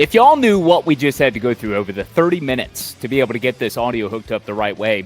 If y'all knew what we just had to go through over the 30 minutes to be able to get this audio hooked up the right way,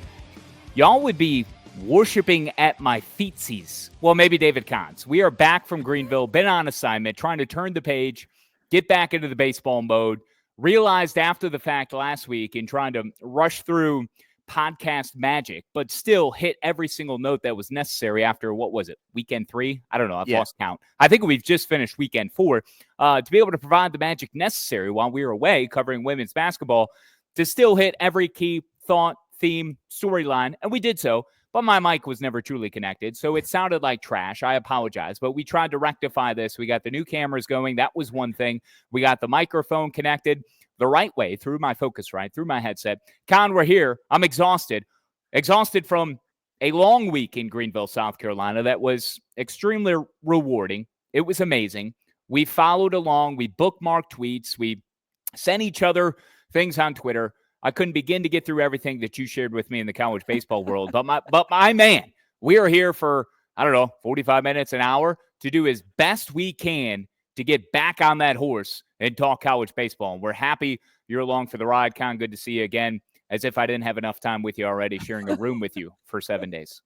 y'all would be worshiping at my feetsies. Well, maybe David Kahn's. We are back from Greenville, been on assignment, trying to turn the page, get back into the baseball mode. Realized after the fact last week in trying to rush through podcast magic, but still hit every single note that was necessary after, what was it, weekend 3? I don't know. I've lost count. I think we've just finished weekend 4 to be able to provide the magic necessary while we were away covering women's basketball to still hit every key thought, theme, storyline. And we did so, but my mic was never truly connected. So it sounded like trash. I apologize, but we tried to rectify this. We got the new cameras going. That was one thing. We got the microphone connected the right way through my Focusrite, through my headset. Kahn, we're here. I'm exhausted from a long week in Greenville, South Carolina. That was extremely rewarding. It was amazing. We followed along. We bookmarked tweets. We sent each other things on Twitter. I couldn't begin to get through everything that you shared with me in the college baseball world. But my man, we are here for, 45 minutes, an hour to do as best we can to get back on that horse and talk college baseball. And we're happy you're along for the ride, Kahn. Good to see you again, as if I didn't have enough time with you already, sharing a room with you for 7 days.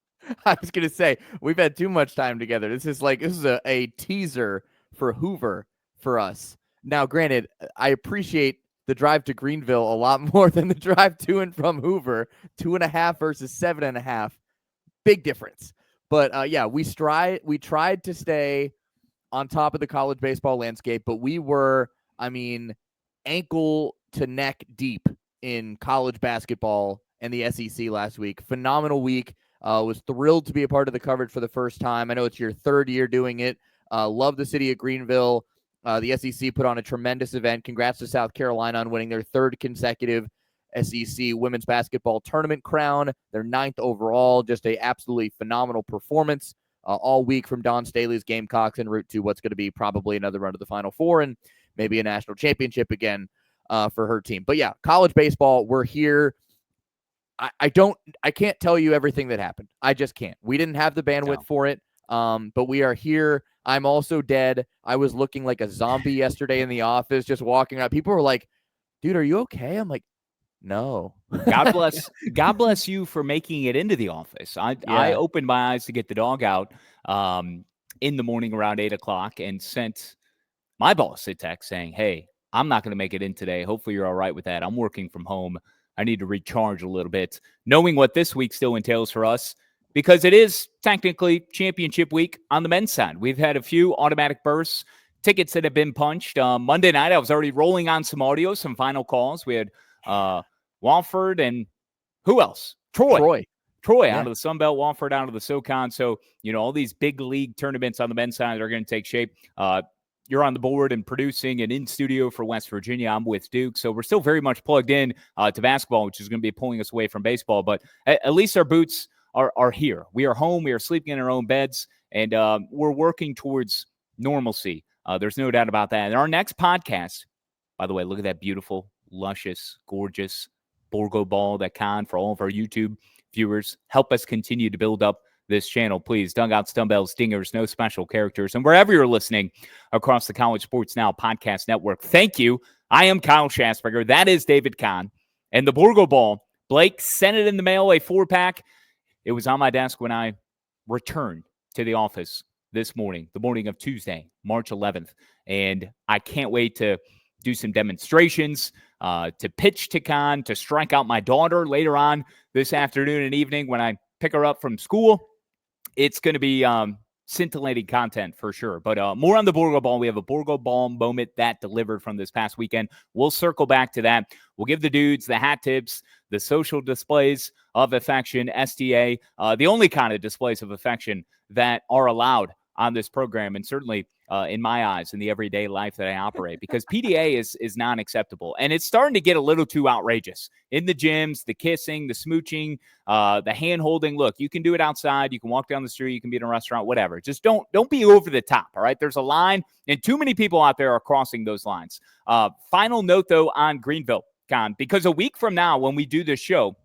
I was going to say, we've had too much time together. This is a teaser for Hoover for us. Now, granted, I appreciate the drive to Greenville a lot more than the drive to and from Hoover. 2.5 versus 7.5. Big difference. But we tried to stay on top of the college baseball landscape, but we were, ankle to neck deep in college basketball and the SEC last week. Phenomenal week. Was thrilled to be a part of the coverage for the first time. I know it's your third year doing it. Love the city of Greenville. The SEC put on a tremendous event. Congrats to South Carolina on winning their third consecutive SEC women's basketball tournament crown, their 9th overall. Just a absolutely phenomenal performance all week from Dawn Staley's Gamecocks en route to what's going to be probably another run to the Final Four and maybe a national championship again for her team. But yeah, college baseball, we're here. I can't tell you everything that happened. I just can't. We didn't have the bandwidth for it. But we are here. I'm also dead. I was looking like a zombie yesterday in the office, just walking around. People were like, dude, are you okay? I'm like, no. God bless you for making it into the office. I opened my eyes to get the dog out in the morning around 8 o'clock and sent my boss a text saying, hey, I'm not going to make it in today. Hopefully you're all right with that. I'm working from home. I need to recharge a little bit, knowing what this week still entails for us, because it is technically championship week on the men's side. We've had a few automatic bursts, tickets that have been punched. Monday night, I was already rolling on some audio, some final calls. We had Wofford and who else? Troy out of the Sun Belt, Wofford out of the SoCon. So, all these big league tournaments on the men's side are going to take shape. You're on the board and producing and in studio for West Virginia. I'm with Duke. So we're still very much plugged in to basketball, which is going to be pulling us away from baseball. But at least our boots are here. We are home. We are sleeping in our own beds, and we're working towards normalcy. There's no doubt about that. And our next podcast, by the way, look at that beautiful, luscious, gorgeous Borgo ball that Kahn, for all of our YouTube viewers, help us continue to build up this channel, please. Dugouts, Dumbbells, Dingers, no special characters. And wherever you're listening across the College Sports Now podcast network, thank you. I am Kyle Schassburger. That is David Kahn. And the Borgo ball, Blake sent it in the mail, a 4-pack. It was on my desk when I returned to the office this morning, the morning of Tuesday, March 11th. And I can't wait to do some demonstrations, to pitch to Kahn, to strike out my daughter later on this afternoon and evening when I pick her up from school. It's going to be scintillating content for sure. But more on the Borgo ball. We have a Borgo ball moment that delivered from this past weekend. We'll circle back to that. We'll give the dudes the hat tips, the social displays of affection, STA, the only kind of displays of affection that are allowed on this program, and certainly in my eyes, in the everyday life that I operate, because PDA is non-acceptable. And it's starting to get a little too outrageous. In the gyms, the kissing, the smooching, the hand-holding. Look, you can do it outside. You can walk down the street. You can be in a restaurant, whatever. Just don't be over the top, all right? There's a line, and too many people out there are crossing those lines. Final note, though, on Greenville, Kahn, because a week from now when we do this show,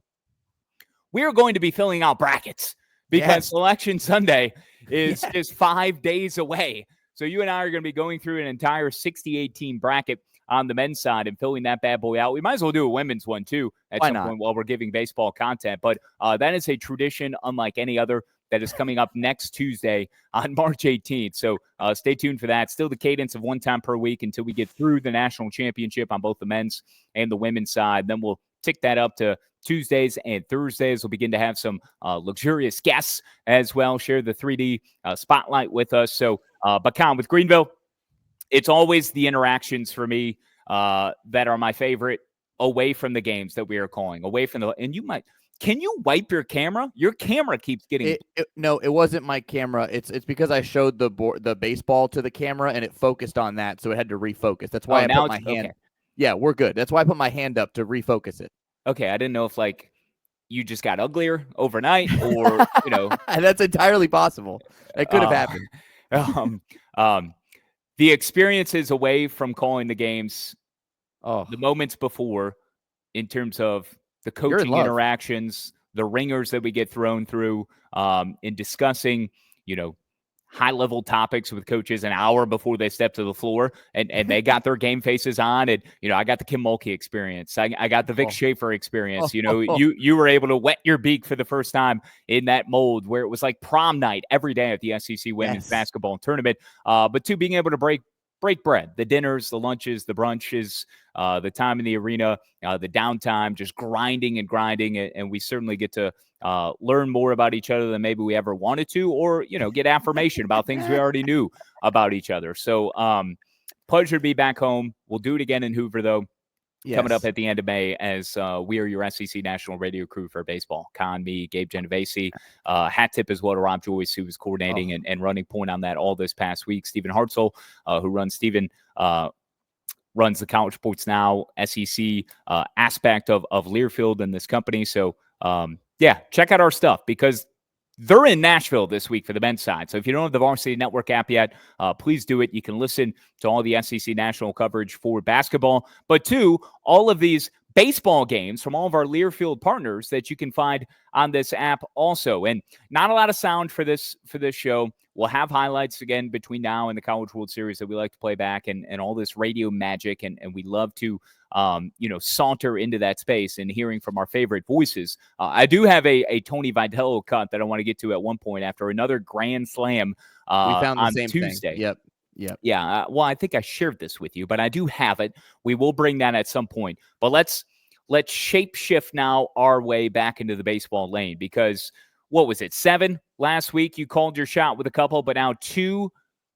we are going to be filling out brackets because Selection Sunday is just 5 days away. So you and I are going to be going through an entire 68-team bracket. on the men's side and filling that bad boy out. We might as well do a women's one too at Why some not? point while we're giving baseball content. But that is a tradition unlike any other that is coming up next Tuesday on March 18th. So stay tuned for that. Still the cadence of one time per week until we get through the national championship on both the men's and the women's side. Then we'll tick that up to Tuesdays and Thursdays. We'll begin to have some luxurious guests as well, share the 3D spotlight with us. So, but Kahn, with Greenville, it's always the interactions for me that are my favorite away from the games that we are calling, away from the, and you might, can you wipe your camera? Your camera keeps getting. No, it wasn't my camera. It's because I showed the baseball to the camera and it focused on that, so it had to refocus. That's why I put my hand. Okay. Yeah, we're good. That's why I put my hand up to refocus it. Okay, I didn't know if like you just got uglier overnight, or you know, that's entirely possible. That could have happened. The experiences away from calling the games, the moments before, in terms of the coaching interactions, the ringers that we get thrown through, in discussing, you know, high-level topics with coaches an hour before they step to the floor, and they got their game faces on, and, you know, I got the Kim Mulkey experience. I got the Vic Schaefer experience. You know, you were able to wet your beak for the first time in that mold where it was like prom night every day at the SEC Women's Basketball Tournament. But two, being able to break bread, the dinners, the lunches, the brunches, the time in the arena, the downtime, just grinding, and we certainly get to learn more about each other than maybe we ever wanted to, or, you know, get affirmation about things we already knew about each other. So pleasure to be back home. We'll do it again in Hoover, though, coming up at the end of May, as we are your SEC national radio crew for baseball. Kahn, me, Gabe Genovese. Hat tip as well to Rob Joyce, who was coordinating and running point on that all this past week. Stephen Hartzell, who runs the College Sports Now SEC aspect of Learfield in this company. So, yeah, check out our stuff, because they're in Nashville this week for the men's side. So if you don't have the Varsity Network app yet, please do it. You can listen to all the SEC national coverage for basketball, but two, all of these baseball games from all of our Learfield partners that you can find on this app also. And not a lot of sound for this show. We'll have highlights again between now and the College World Series that we like to play back, and all this radio magic. And we love to, saunter into that space and hearing from our favorite voices. I do have a Tony Vitello cut that I want to get to at one point after another grand slam we found the on same Tuesday. Thing. Yep. Yeah. Well, I think I shared this with you, but I do have it. We will bring that at some point. But let's shape shift now our way back into the baseball lane, because what was it? 7 last week? You called your shot with a couple, but now 2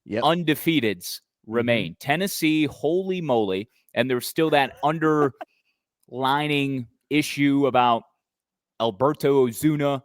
undefeateds remain. Tennessee, holy moly. And there's still that underlining issue about Alberto Ozuna,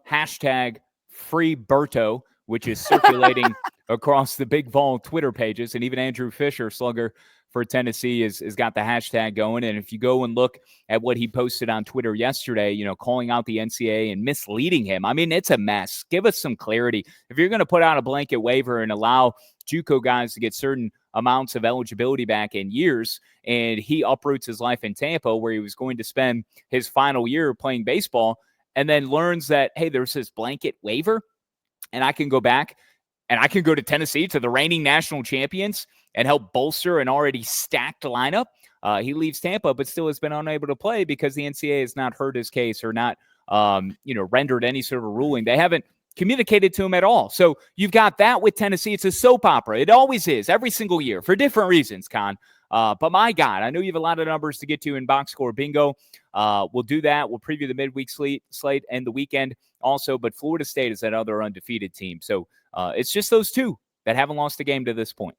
#FreeBerto, which is circulating across the Big Vol Twitter pages. And even Andrew Fisher, slugger for Tennessee, has got the hashtag going. And if you go and look at what he posted on Twitter yesterday, you know, calling out the NCAA and misleading him, I mean, it's a mess. Give us some clarity. If you're going to put out a blanket waiver and allow JUCO guys to get certain amounts of eligibility back in years, and he uproots his life in Tampa, where he was going to spend his final year playing baseball, and then learns that, hey, there's this blanket waiver, and I can go back and I can go to Tennessee, to the reigning national champions, and help bolster an already stacked lineup. He leaves Tampa, but still has been unable to play because the NCAA has not heard his case, or not, rendered any sort of ruling. They haven't communicated to him at all. So you've got that with Tennessee. It's a soap opera. It always is, every single year, for different reasons, Kahn. But my God, I know you have a lot of numbers to get to in box score bingo. We'll do that. We'll preview the midweek slate and the weekend also. But Florida State is that other undefeated team. So it's just those two that haven't lost a game to this point.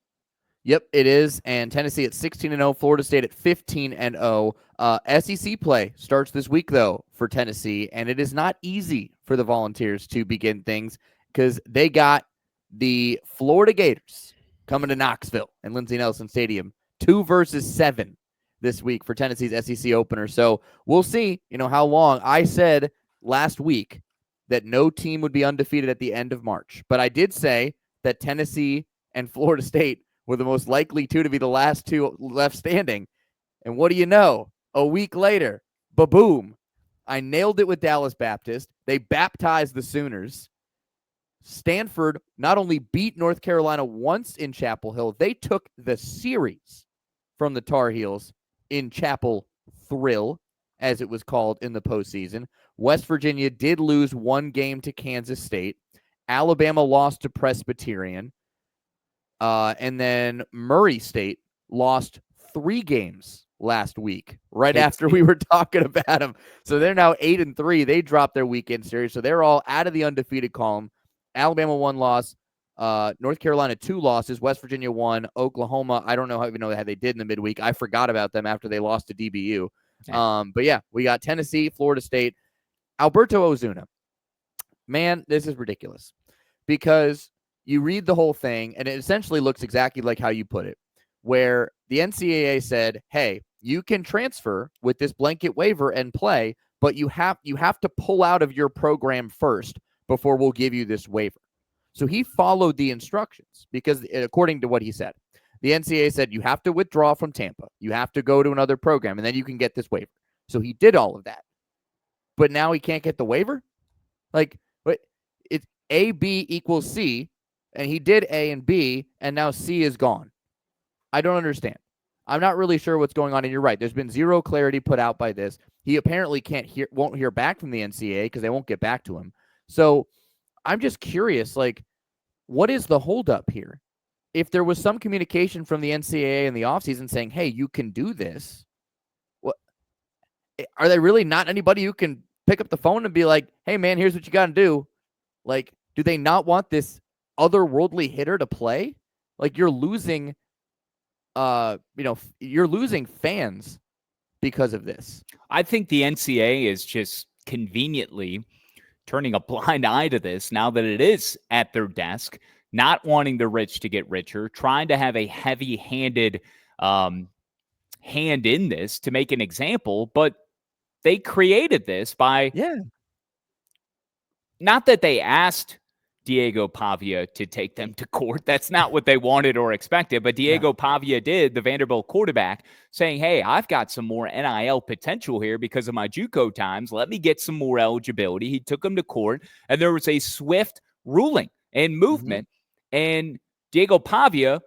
Yep, it is. And Tennessee at 16-0, Florida State at 15-0. SEC play starts this week, though, for Tennessee, and it is not easy for the Volunteers to begin things, because they got the Florida Gators coming to Knoxville and Lindsey Nelson Stadium, 2 versus 7 this week for Tennessee's SEC opener. So we'll see, how long. I said last week that no team would be undefeated at the end of March, but I did say that Tennessee and Florida State were the most likely two to be the last two left standing. And what do you know? A week later, ba-boom, I nailed it with Dallas Baptist. They baptized the Sooners. Stanford not only beat North Carolina once in Chapel Hill, they took the series from the Tar Heels in Chapel Thrill, as it was called in the postseason. West Virginia did lose one game to Kansas State. Alabama lost to Presbyterian. And then Murray State lost 3 games last week, right after we were talking about them. So they're now 8-3. They dropped their weekend series. So they're all out of the undefeated column. Alabama 1 loss. North Carolina 2 losses. West Virginia 1. Oklahoma, I don't know how they did in the midweek. I forgot about them after they lost to DBU. But yeah, we got Tennessee, Florida State, Alberto Ozuna. Man, this is ridiculous because you read the whole thing and it essentially looks exactly like how you put it, where the NCAA said, hey, you can transfer with this blanket waiver and play, but you have to pull out of your program first before we'll give you this waiver. So he followed the instructions because according to what he said, the NCAA said you have to withdraw from Tampa. You have to go to another program and then you can get this waiver. So he did all of that. But now he can't get the waiver? Like, it's A, B equals C, and he did A and B, and now C is gone. I don't understand. I'm not really sure what's going on, and you're right. There's been zero clarity put out by this. He apparently won't hear back from the NCAA because they won't get back to him. So I'm just curious, like, what is the holdup here? If there was some communication from the NCAA in the offseason saying, hey, you can do this, what are they really not anybody who can pick up the phone and be like, hey, man, here's what you got to do? Like, do they not want this otherworldly hitter to play? Like, you're losing, you're losing fans because of this. I think the NCAA is just conveniently turning a blind eye to this now that it is at their desk, not wanting the rich to get richer, trying to have a heavy-handed hand in this to make an example, but they created this by not that they asked Diego Pavia to take them to court. That's not what they wanted or expected, but Diego Pavia did, the Vanderbilt quarterback, saying, hey, I've got some more NIL potential here because of my JUCO times. Let me get some more eligibility. He took them to court, and there was a swift ruling and movement, and Diego Pavia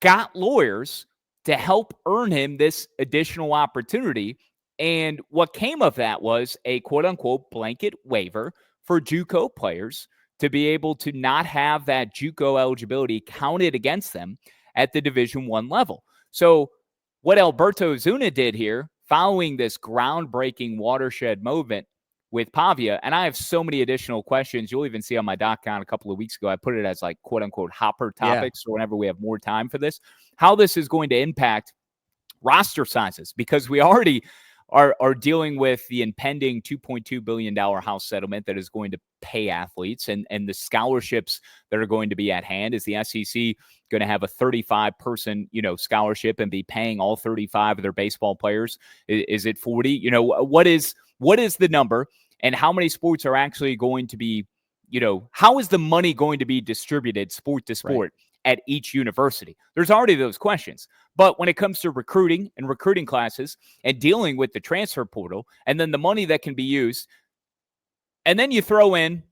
got lawyers to help earn him this additional opportunity. And what came of that was a quote-unquote blanket waiver for JUCO players to be able to not have that JUCO eligibility counted against them at the Division I level. So what Alberto Ozuna did here, following this groundbreaking watershed movement with Pavia, and I have so many additional questions. You'll even see on my .com a couple of weeks ago, I put it as like quote-unquote hopper topics or whenever we have more time for this, how this is going to impact roster sizes, because we already are dealing with the impending $2.2 billion House settlement that is going to pay athletes and the scholarships that are going to be at hand. Is the SEC going to have a 35-person, scholarship and be paying all 35 of their baseball players? Is it 40? What is the number, and how many sports are actually going to be, how is the money going to be distributed sport to sport at each university? There's already those questions. But when it comes to recruiting and recruiting classes and dealing with the transfer portal and then the money that can be used, and then you throw in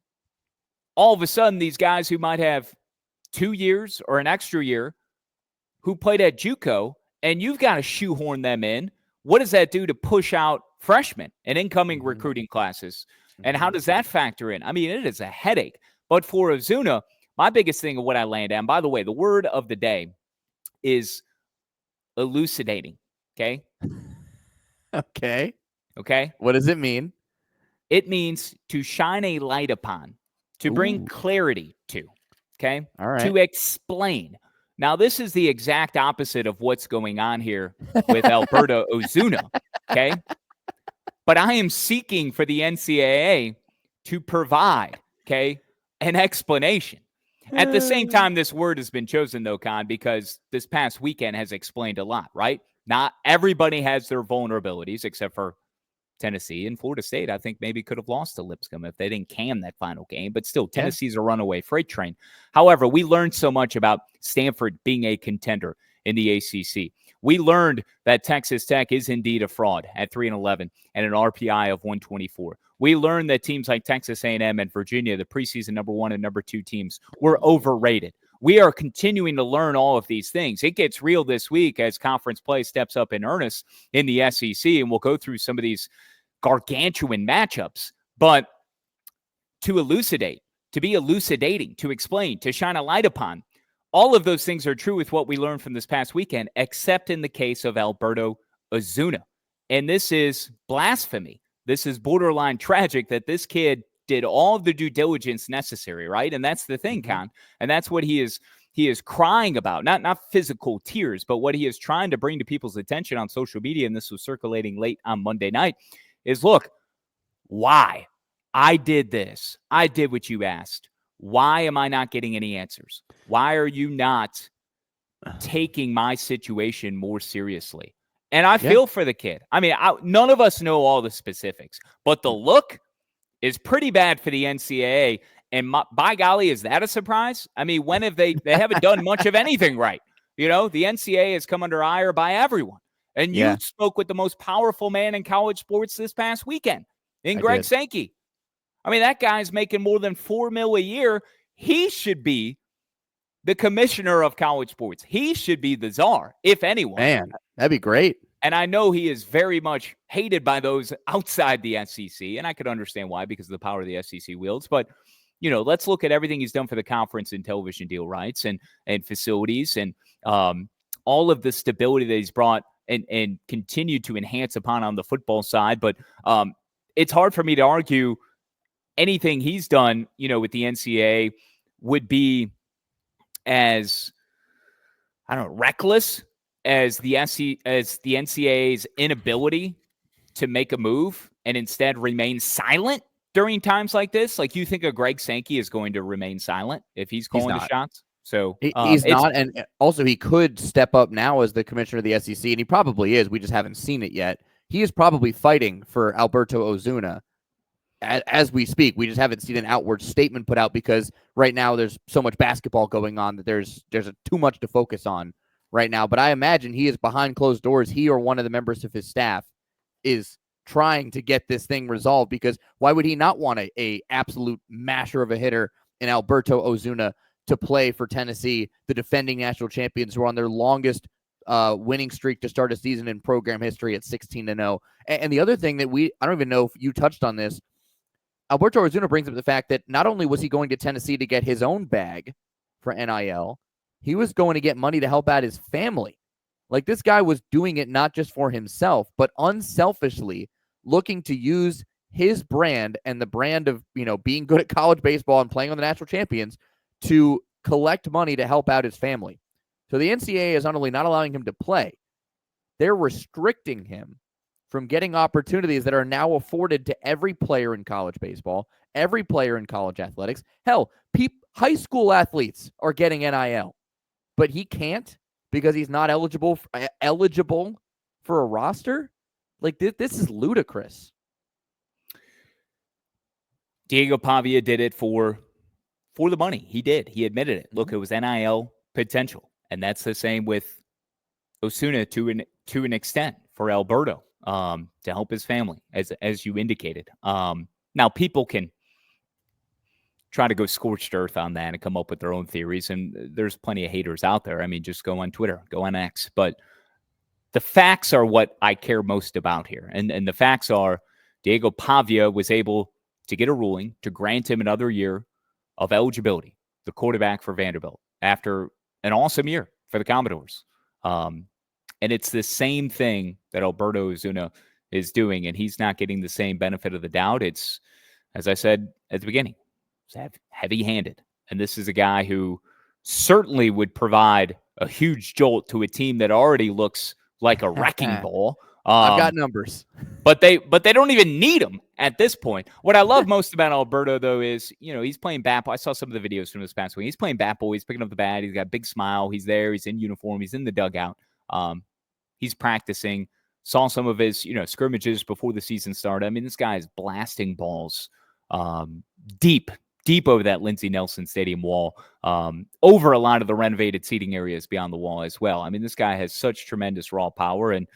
all of a sudden these guys who might have 2 years or an extra year who played at JUCO, and you've got to shoehorn them in. What does that do to push out freshmen and incoming recruiting classes? And how does that factor in? I mean, it is a headache. But for Ozuna, my biggest thing of what I land on, by the way, the word of the day is elucidating. Okay. Okay. Okay. What does it mean? It means to shine a light upon, to bring clarity to. Okay. All right. To explain. Now, this is the exact opposite of what's going on here with Alberto Ozuna. Okay. But I am seeking for the NCAA to provide, an explanation. At the same time, this word has been chosen, though, Kahn, because this past weekend has explained a lot, right? Not everybody has their vulnerabilities, except for Tennessee and Florida State. I think maybe could have lost to Lipscomb if they didn't can that final game. But still, Tennessee's a runaway freight train. However, we learned so much about Stanford being a contender in the ACC. We learned that Texas Tech is indeed a fraud at 3-11 and an RPI of 124. We learned that teams like Texas A&M and Virginia, the preseason number 1 and number 2 teams, were overrated. we are continuing to learn all of these things. It gets real this week as conference play steps up in earnest in the SEC, and we'll go through some of these gargantuan matchups. But to elucidate, to be elucidating, to explain, to shine a light upon, all of those things are true with what we learned from this past weekend, except in the case of Alberto Ozuna. And this is blasphemy. This is borderline tragic that this kid did all of the due diligence necessary, right? And that's the thing, Kahn. And that's what he is crying about. Not physical tears, but what he is trying to bring to people's attention on social media, and this was circulating late on Monday night, is look, why? I did this. I did what you asked. Why am I not getting any answers? Why are you not taking my situation more seriously? And I feel for the kid. I mean, none of us know all the specifics, but the look is pretty bad for the NCAA. And by golly, is that a surprise? I mean, when have they haven't done much of anything right? You know, the NCAA has come under ire by everyone. And you spoke with the most powerful man in college sports this past weekend in Greg Sankey. I mean, that guy's making more than $4 million a year. He should be the commissioner of college sports. He should be the czar, if anyone. Man, that'd be great. And I know he is very much hated by those outside the SEC, and I could understand why, because of the power the SEC wields. But, you know, let's look at everything he's done for the conference and television deal rights and facilities and all of the stability that he's brought and continued to enhance upon on the football side. But it's hard for me to argue anything he's done, you know, with the NCAA would be as, I don't know, reckless as the NCAA's inability to make a move and instead remain silent during times like this. Like, you think a Greg Sankey is going to remain silent if he's calling the shots? So he's not. And also, he could step up now as the commissioner of the SEC, and he probably is. We just haven't seen it yet. He is probably fighting for Alberto Ozuna as we speak. We just haven't seen an outward statement put out because right now there's so much basketball going on that there's too much to focus on right now. But I imagine he is behind closed doors. He or one of the members of his staff is trying to get this thing resolved, because why would he not want a absolute masher of a hitter in Alberto Ozuna to play for Tennessee, the defending national champions who are on their longest winning streak to start a season in program history at 16-0. And the other thing that I don't even know if you touched on this, Alberto Ozuna brings up the fact that not only was he going to Tennessee to get his own bag for NIL, he was going to get money to help out his family. Like, this guy was doing it not just for himself, but unselfishly looking to use his brand and the brand of, you know, being good at college baseball and playing on the national champions to collect money to help out his family. So the NCAA is not only not allowing him to play, they're restricting him from getting opportunities that are now afforded to every player in college baseball, every player in college athletics. Hell, high school athletes are getting NIL, but he can't because he's not eligible for a roster. Like, this is ludicrous. Diego Pavia did it for the money. He did. He admitted it. Look, it was NIL potential, and that's the same with Ozuna to an extent for Alberto. To help his family, as you indicated. Now, people can try to go scorched earth on that and come up with their own theories, and there's plenty of haters out there. I mean, just go on Twitter, go on X. But the facts are what I care most about here. And the facts are Diego Pavia was able to get a ruling to grant him another year of eligibility, the quarterback for Vanderbilt, after an awesome year for the Commodores. And it's the same thing that Alberto Ozuna is doing, and he's not getting the same benefit of the doubt. It's, as I said at the beginning, it's heavy-handed. And this is a guy who certainly would provide a huge jolt to a team that already looks like a wrecking ball. I've got numbers. But they don't even need him at this point. What I love most about Alberto, though, is, you know, he's playing bat ball. I saw some of the videos from this past week. He's playing bat ball. He's picking up the bat. He's got a big smile. He's there. He's in uniform. He's in the dugout. He's practicing. Saw some of his, you know, scrimmages before the season started. I mean, this guy is blasting balls deep over that Lindsey Nelson Stadium wall, over a lot of the renovated seating areas beyond the wall as well. I mean, this guy has such tremendous raw power, and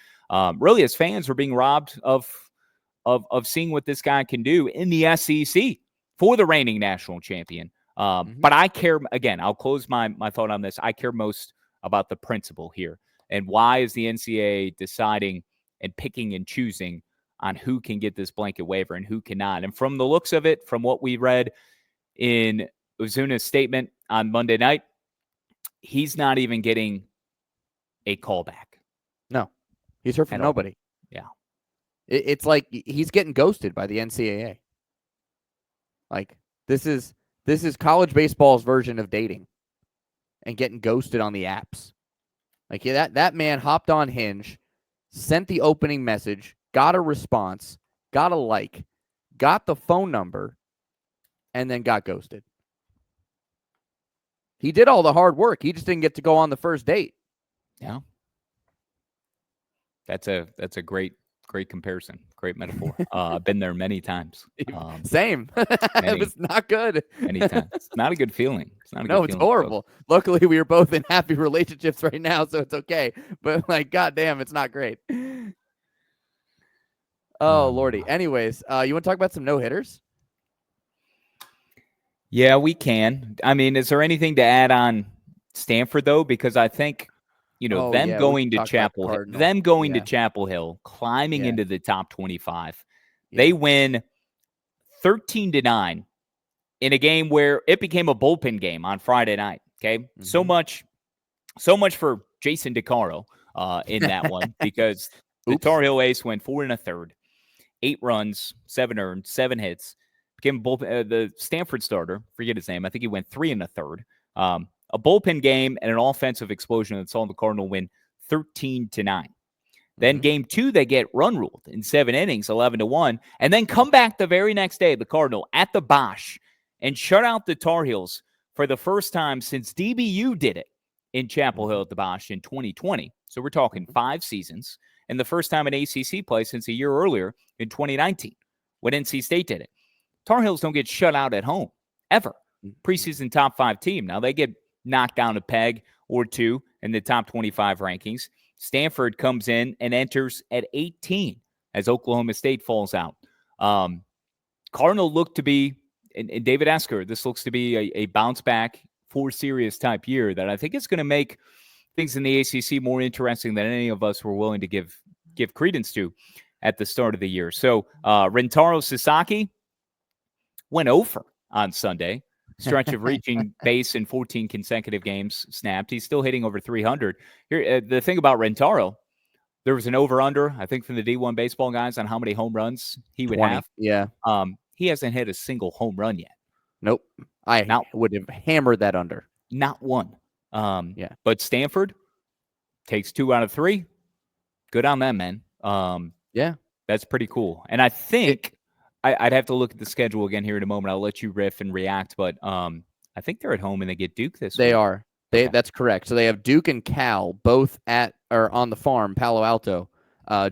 really, as fans, we're being robbed of seeing what this guy can do in the SEC for the reigning national champion. But I care, again, I'll close my thought on this. I care most about the principle here. And why is the NCAA deciding and picking and choosing on who can get this blanket waiver and who cannot? And from the looks of it, from what we read in Ozuna's statement on Monday night, he's not even getting a callback. No, he's heard from nobody. Yeah. It's like he's getting ghosted by the NCAA. Like, this is college baseball's version of dating and getting ghosted on the apps. Like, that man hopped on Hinge, sent the opening message, got a response, got a like, got the phone number, and then got ghosted. He did all the hard work. He just didn't get to go on the first date. Yeah. That's a great comparison. Great metaphor. I've been there many times. Same. It was not good. Many times. It's not a good feeling. It's horrible. Luckily, we are both in happy relationships right now, so it's okay. But, like, goddamn, it's not great. Oh, Lordy. Anyways, you want to talk about some no-hitters? Yeah, we can. I mean, is there anything to add on Stanford, though? Because I think, going to Chapel Hill, climbing into the top 25, they win 13-9 in a game where it became a bullpen game on Friday night. Okay, so much for Jason DeCaro in that one because the Tar Heel ace went 4 1/3, 8 runs, 7 earned, 7 hits. Became the Stanford starter. Forget his name. I think he went 3 1/3. A bullpen game and an offensive explosion that saw the Cardinal win 13-9. Then game 2, they get run ruled in 7 innings, 11-1, and then come back the very next day, the Cardinal at the Bosch, and shut out the Tar Heels for the first time since DBU did it in Chapel Hill at the Bosch in 2020. So we're talking 5 seasons, and the first time in ACC play since a year earlier in 2019 when NC State did it. Tar Heels don't get shut out at home, ever. Preseason top 5 team. Now they get knocked down a peg or two in the top 25 rankings. Stanford comes in and enters at 18 as Oklahoma State falls out. Cardinal looked to be, and David Esker, this looks to be a bounce back, 4 series type year that I think is going to make things in the ACC more interesting than any of us were willing to give credence to at the start of the year. So Rentaro Sasaki went over on Sunday. Stretch of reaching base in 14 consecutive games snapped. He's still hitting over 300. Here, the thing about Rentaro, there was an over-under, I think, from the D1 baseball guys on how many home runs he would 20, have. Yeah. He hasn't hit a single home run yet. Nope. I would have hammered that under. Not one. But Stanford takes 2 out of 3. Good on them, man. That's pretty cool. And I think I'd have to look at the schedule again here in a moment. I'll let you riff and react, but I think they're at home and they get Duke this week. They are. That's correct. So they have Duke and Cal both on the farm, Palo Alto.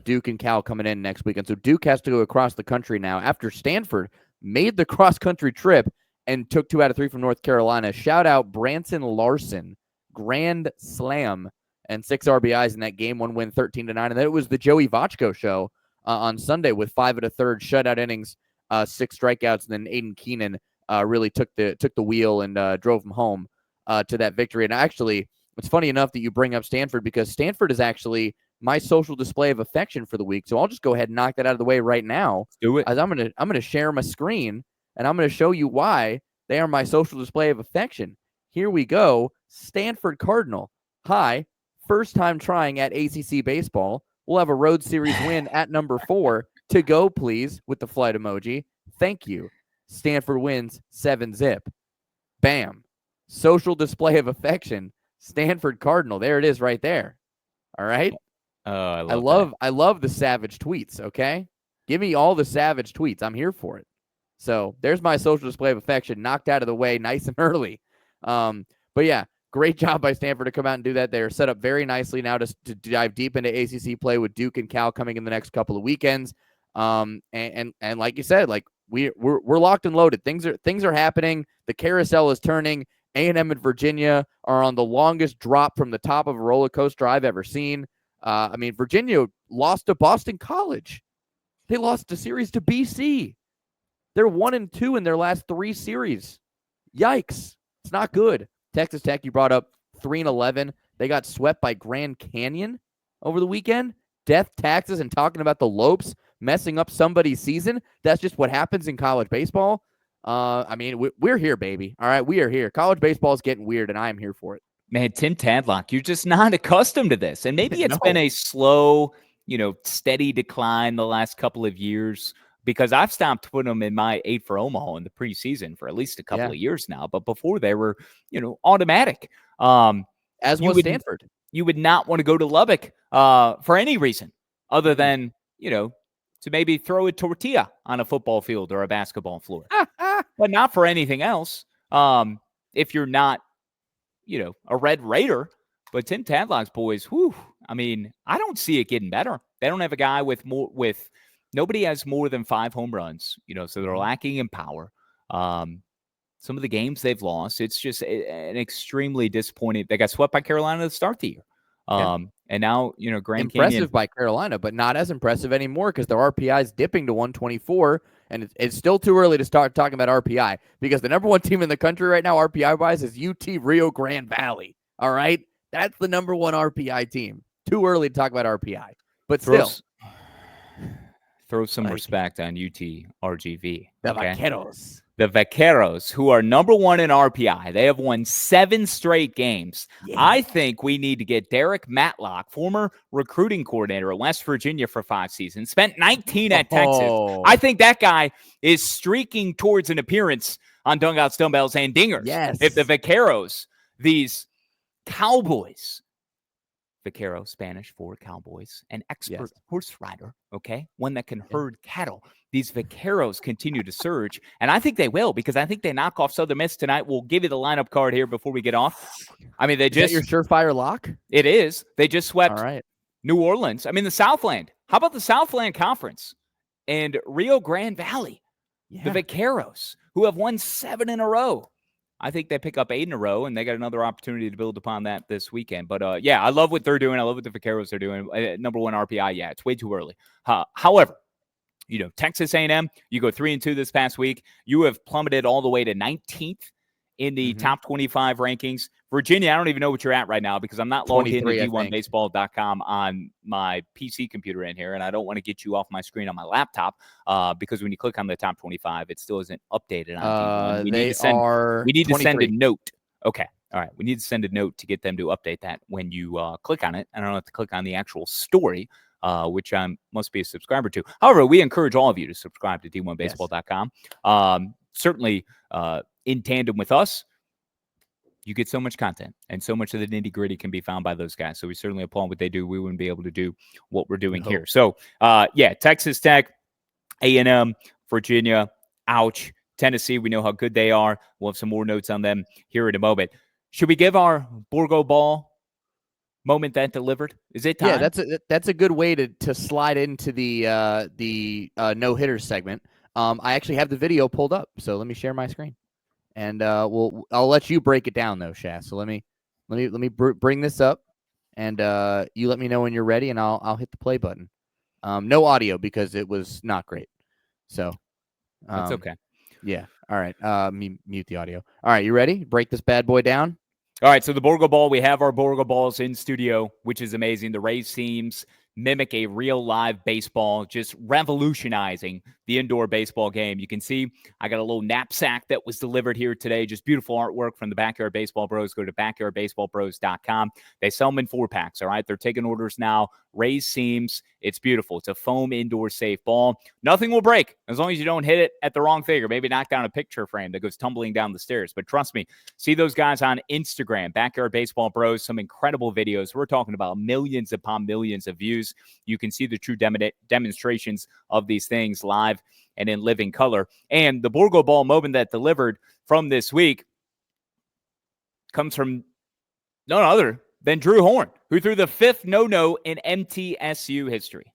Duke and Cal coming in next weekend. So Duke has to go across the country now after Stanford made the cross-country trip and took 2 out of 3 from North Carolina. Shout out Branson Larson, grand slam and 6 RBIs in that game, 1 win, 13-9. And then it was the Joey Votchko show on Sunday with 5 1/3 shutout innings, 6 strikeouts, and then Aiden Keenan really took the wheel and drove him home to that victory. And actually, it's funny enough that you bring up Stanford because Stanford is actually my social display of affection for the week. So I'll just go ahead and knock that out of the way right now. Do it. As I'm gonna share my screen and I'm gonna show you why they are my social display of affection. Here we go. Stanford Cardinal. Hi, first time trying at ACC baseball. We'll have a road series win at number 4. To go, please, with the flight emoji. Thank you. Stanford wins 7-0. Bam. Social display of affection. Stanford Cardinal. There it is right there. All right. I love the savage tweets, okay? Give me all the savage tweets. I'm here for it. So there's my social display of affection knocked out of the way nice and early. But yeah, great job by Stanford to come out and do that. They're set up very nicely now to dive deep into ACC play with Duke and Cal coming in the next couple of weekends. And like you said, like we're locked and loaded. Things are happening. The carousel is turning. A&M and Virginia are on the longest drop from the top of a roller coaster I've ever seen. I mean, Virginia lost to Boston College. They lost a series to BC. They're 1-2 in their last 3 series. Yikes. It's not good. Texas Tech, you brought up 3-11. They got swept by Grand Canyon over the weekend. Death, taxes, and talking about the Lopes messing up somebody's season. That's just what happens in college baseball. I mean, we're here, baby. All right, we are here. College baseball is getting weird, and I am here for it. Man, Tim Tadlock, you're just not accustomed to this. And maybe it's been a slow, steady decline the last couple of years, because I've stopped putting them in my 8 for Omaha in the preseason for at least a couple of years now. But before they were, automatic. As was Stanford. You would not want to go to Lubbock for any reason other than, to maybe throw a tortilla on a football field or a basketball floor. But not for anything else. If you're not, a Red Raider. But Tim Tadlock's boys, whew, I mean, I don't see it getting better. They don't have a guy nobody has more than 5 home runs, so they're lacking in power. Some of the games they've lost, it's just an extremely disappointing. They got swept by Carolina to start the year. And now, Grand Canyon. Impressive by Carolina, but not as impressive anymore because their RPI is dipping to 124. And it's still too early to start talking about RPI because the number 1 team in the country right now, RPI-wise, is UT Rio Grande Valley. All right? That's the number 1 RPI team. Too early to talk about RPI. But still. Throw some respect on UT RGV. The Vaqueros. The Vaqueros, who are number 1 in RPI. They have won 7 straight games. Yeah. I think we need to get Derek Matlock, former recruiting coordinator at West Virginia for 5 seasons, spent 19 at Texas. I think that guy is streaking towards an appearance on Dugouts, Dumbbells, and Dingers. Yes. If the Vaqueros, these cowboys, Vaquero, Spanish for cowboys, an expert horse rider, okay? One that can herd cattle. These Vaqueros continue to surge, and I think they will because I think they knock off Southern Miss tonight. We'll give you the lineup card here before we get off. I mean, is that your surefire lock? It is. They just swept New Orleans. I mean, the Southland. How about the Southland Conference and Rio Grande Valley? Yeah. The Vaqueros, who have won 7 in a row. I think they pick up 8 in a row, and they got another opportunity to build upon that this weekend. But, I love what they're doing. I love what the Vaqueros are doing. Number 1 RPI, it's way too early. However, Texas A&M, you go 3-2 this past week. You have plummeted all the way to 19th in the top 25 rankings. Virginia, I don't even know what you're at right now because I'm not logged into D1Baseball.com on my PC computer in here, and I don't want to get you off my screen on my laptop because when you click on the top 25, it still isn't updated on D1. We need to send a note. Okay. All right. We need to send a note to get them to update that when you click on it. I don't have to click on the actual story, which I must be a subscriber to. However, we encourage all of you to subscribe to D1Baseball.com. Certainly, in tandem with us, you get so much content, and so much of the nitty-gritty can be found by those guys. So we certainly applaud what they do. We wouldn't be able to do what we're doing here. So, Texas Tech, A&M, Virginia, ouch. Tennessee, we know how good they are. We'll have some more notes on them here in a moment. Should we give our Borgo Ball moment that delivered? Is it time? Yeah, that's a good way to slide into the no-hitter segment. I actually have the video pulled up, so let me share my screen. And I'll let you break it down though, Schass. So let me bring this up, and you let me know when you're ready, and I'll hit the play button. No audio because it was not great. So that's okay. Yeah. All right. Mute the audio. All right. You ready? Break this bad boy down. All right. So the Borgo Ball, we have our Borgo Balls in studio, which is amazing. The Rays teams mimic a real live baseball, just revolutionizing the indoor baseball game. You can see I got a little knapsack that was delivered here today. Just beautiful artwork from the Backyard Baseball Bros. Go to backyardbaseballbros.com. They sell them in 4-packs, all right? They're taking orders now. Rays seams. It's beautiful. It's a foam indoor safe ball. Nothing will break as long as you don't hit it at the wrong thing or maybe knock down a picture frame that goes tumbling down the stairs. But trust me, see those guys on Instagram, Backyard Baseball Bros, some incredible videos. We're talking about millions upon millions of views. You can see the true demonstrations of these things live and in living color. And the Borgo Ball moment that delivered from this week comes from none other than Drew Horn, who threw the 5th no-no in MTSU history.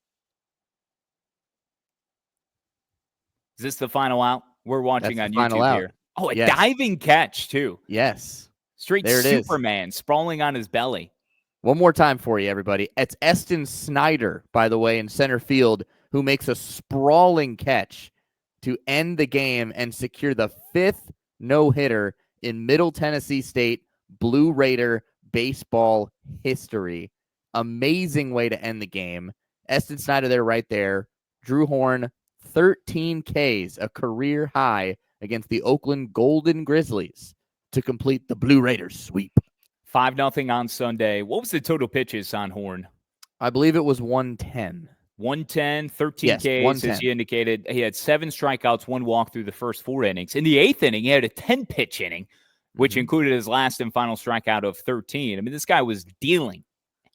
Is this the final out? We're watching on YouTube here. Oh, a diving catch, too. Yes. Straight Superman sprawling on his belly. One more time for you, everybody. It's Eston Snyder, by the way, in center field, who makes a sprawling catch to end the game and secure the 5th no-hitter in Middle Tennessee State Blue Raider baseball history. Amazing way to end the game. Eston Snyder there, right there. Drew Horn, 13 Ks, a career high against the Oakland Golden Grizzlies to complete the Blue Raiders sweep. 5-0 on Sunday. What was the total pitches on Horn? I believe it was 110. 110, 13 Yes, Ks, 110. as you indicated. He had 7 strikeouts, 1 walk through the first 4 innings. In the 8th inning, he had a 10-pitch inning, which included his last and final strikeout of 13. I mean, this guy was dealing.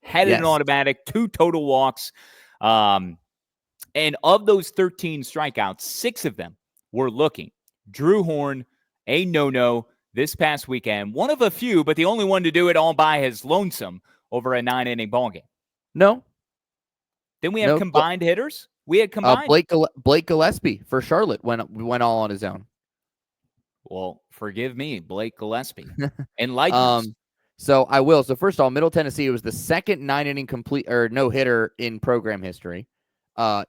Had an automatic, 2 total walks. And of those 13 strikeouts, 6 of them were looking. Drew Horn, a no-no this past weekend. One of a few, but the only one to do it all by his lonesome over a 9-inning ballgame. No. Then we have combined hitters. We had combined. Blake Gillespie for Charlotte went all on his own. Well, forgive me, Blake Gillespie. Enlighten us. So I will. So first of all, Middle Tennessee was the second 9-inning complete or no-hitter in program history.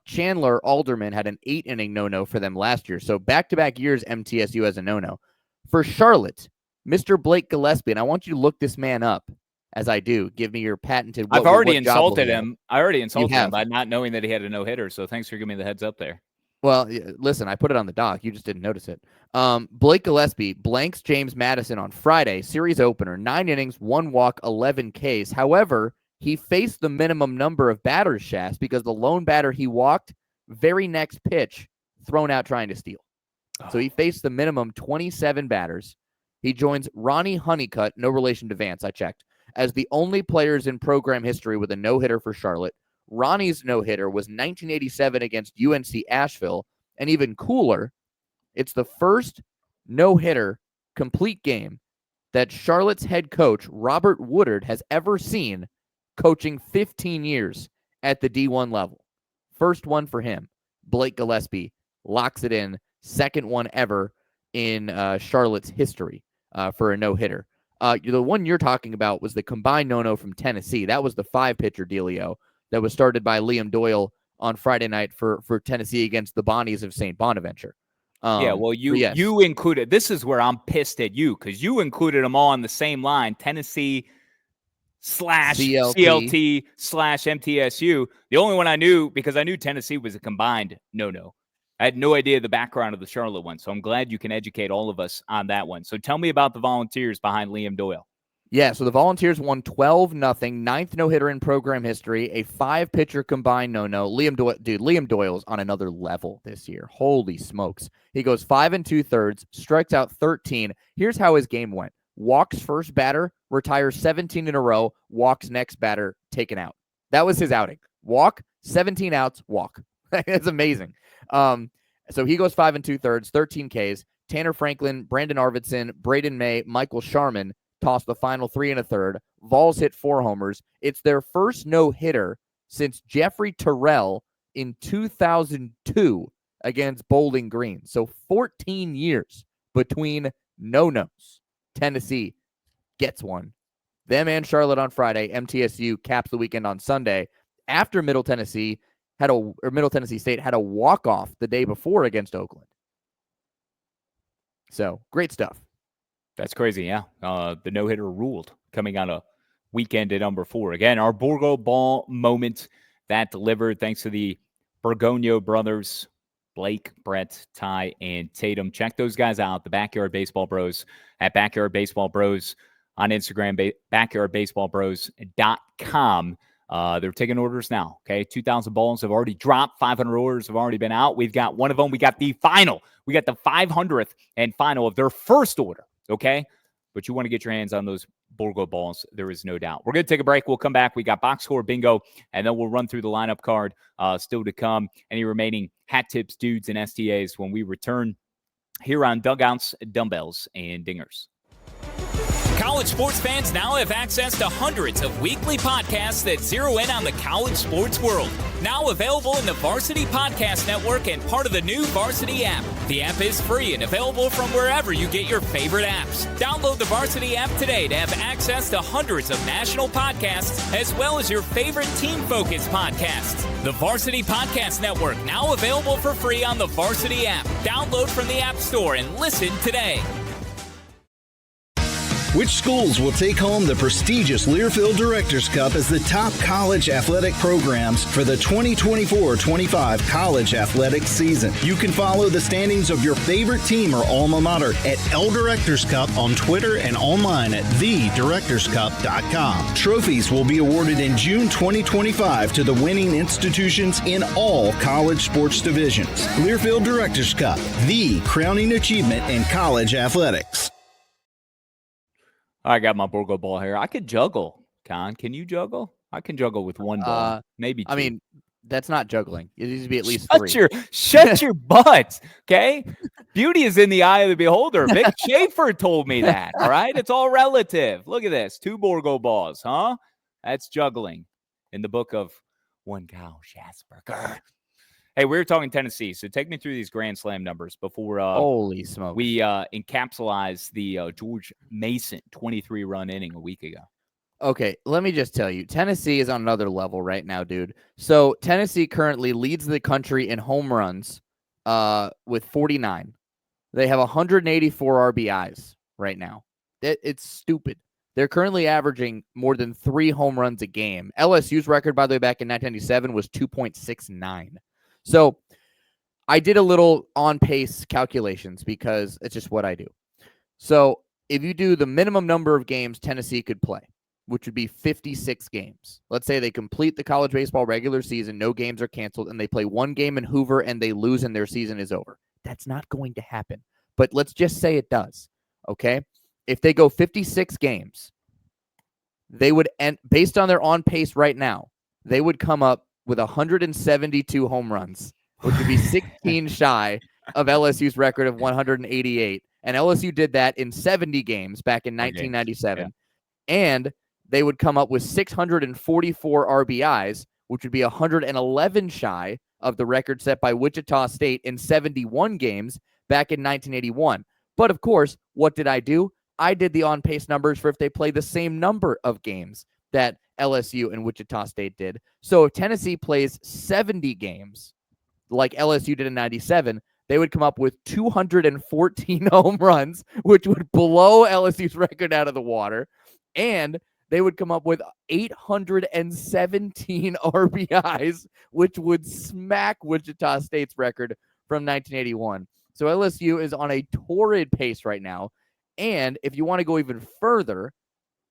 Chandler Alderman had an 8-inning no-no for them last year. So back-to-back years, MTSU has a no-no. For Charlotte, Mr. Blake Gillespie, and I want you to look this man up as I do. Give me your patented. I've already insulted him. I already insulted him by not knowing that he had a no-hitter. So thanks for giving me the heads up there. Well, listen, I put it on the doc. You just didn't notice it. Blake Gillespie blanks James Madison on Friday, series opener, 9 innings, 1 walk, 11 Ks. However, he faced the minimum number of batters, Schass, because the lone batter he walked, very next pitch, thrown out trying to steal. So he faced the minimum 27 batters. He joins Ronnie Honeycutt, no relation to Vance, I checked, as the only players in program history with a no-hitter for Charlotte. Ronnie's no-hitter was 1987 against UNC Asheville, and even cooler, it's the first no-hitter complete game that Charlotte's head coach, Robert Woodard, has ever seen coaching 15 years at the D1 level. First one for him. Blake Gillespie locks it in. Second one ever in Charlotte's history for a no-hitter. The one you're talking about was the combined no-no from Tennessee. That was the 5-pitcher dealio that was started by Liam Doyle on Friday night for Tennessee against the Bonnies of St. Bonaventure. You included, this is where I'm pissed at you, because you included them all on the same line, Tennessee / CLT / MTSU. The only one I knew, because I knew Tennessee was a combined no-no. I had no idea the background of the Charlotte one, so I'm glad you can educate all of us on that one. So tell me about the Volunteers behind Liam Doyle. Yeah, so the Volunteers won 12-0, 9th no-hitter in program history, a 5-pitcher combined no-no. Liam Doyle's on another level this year. Holy smokes. He goes 5 2/3, strikes out 13. Here's how his game went. Walks first batter, retires 17 in a row, walks next batter, taken out. That was his outing. Walk, 17 outs, walk. It's amazing. So he goes 5 2/3, 13 Ks. Tanner Franklin, Brandon Arvidsson, Braden May, Michael Sharman tossed the final 3 1/3. Vols hit 4 homers. It's their first no-hitter since Jeffrey Terrell in 2002 against Bowling Green. So 14 years between no-nos. Tennessee gets one. Them and Charlotte on Friday. MTSU caps the weekend on Sunday. After Middle Tennessee State had a walk-off the day before against Oakland. So, great stuff. That's crazy, yeah. The no-hitter ruled coming on a weekend at number 4. Again, our Borgo Ball moment that delivered thanks to the Borgogno brothers, Blake, Brett, Ty, and Tatum. Check those guys out, the Backyard Baseball Bros at Backyard Baseball Bros on Instagram, backyardbaseballbros.com. They're taking orders now, okay? 2,000 balls have already dropped. 500 orders have already been out. We've got one of them. We got the final. We got the 500th and final of their first order, okay? But you want to get your hands on those Borgo balls. There is no doubt. We're going to take a break. We'll come back. We got box score bingo, and then we'll run through the lineup card still to come. Any remaining hat tips, dudes, and STAs when we return here on Dugouts, Dumbbells, and Dingers. College sports fans now have access to hundreds of weekly podcasts that zero in on the college sports world. Now available in the Varsity Podcast Network and part of the new Varsity app. The app is free and available from wherever you get your favorite apps. Download the Varsity app today to have access to hundreds of national podcasts as well as your favorite team-focused podcasts. The Varsity Podcast Network, now available for free on the Varsity app. Download from the App Store and listen today. Which schools will take home the prestigious Learfield Directors Cup as the top college athletic programs for the 2024-25 college athletics season? You can follow the standings of your favorite team or alma mater at L Directors Cup on Twitter and online at thedirectorscup.com. Trophies will be awarded in June 2025 to the winning institutions in all college sports divisions. Learfield Directors Cup, the crowning achievement in college athletics. I got my Borgo ball here. I could juggle, Kahn. Can you juggle? I can juggle with one ball, maybe two. I mean, that's not juggling. It needs to be at least three. Shut your butt, okay? Beauty is in the eye of the beholder. Mick Schaefer told me that, all right? It's all relative. Look at this. 2 Borgo balls, huh? That's juggling in the book of one cow, Schassburger. Hey, we were talking Tennessee, so take me through these Grand Slam numbers before holy smoke, we encapsulize the George Mason 23-run inning a week ago. Okay, let me just tell you, Tennessee is on another level right now, dude. So Tennessee currently leads the country in home runs with 49. They have 184 RBIs right now. It's stupid. They're currently averaging more than 3 home runs a game. LSU's record, by the way, back in 1997 was 2.69. So I did a little on-pace calculations because it's just what I do. So if you do the minimum number of games Tennessee could play, which would be 56 games. Let's say they complete the college baseball regular season, no games are canceled, and they play 1 game in Hoover and they lose and their season is over. That's not going to happen. But let's just say it does, okay? If they go 56 games, they would end, based on their on-pace right now, they would come up with 172 home runs, which would be 16 shy of LSU's record of 188. And LSU did that in 70 games back in 1997. Yeah. And they would come up with 644 RBIs, which would be 111 shy of the record set by Wichita State in 71 games back in 1981. But of course, what did I do? I did the on-pace numbers for if they play the same number of games that LSU and Wichita State did. So if Tennessee plays 70 games like LSU did in 97, they would come up with 214 home runs, which would blow LSU's record out of the water. And they would come up with 817 RBIs, which would smack Wichita State's record from 1981. So LSU is on a torrid pace right now. And if you want to go even further,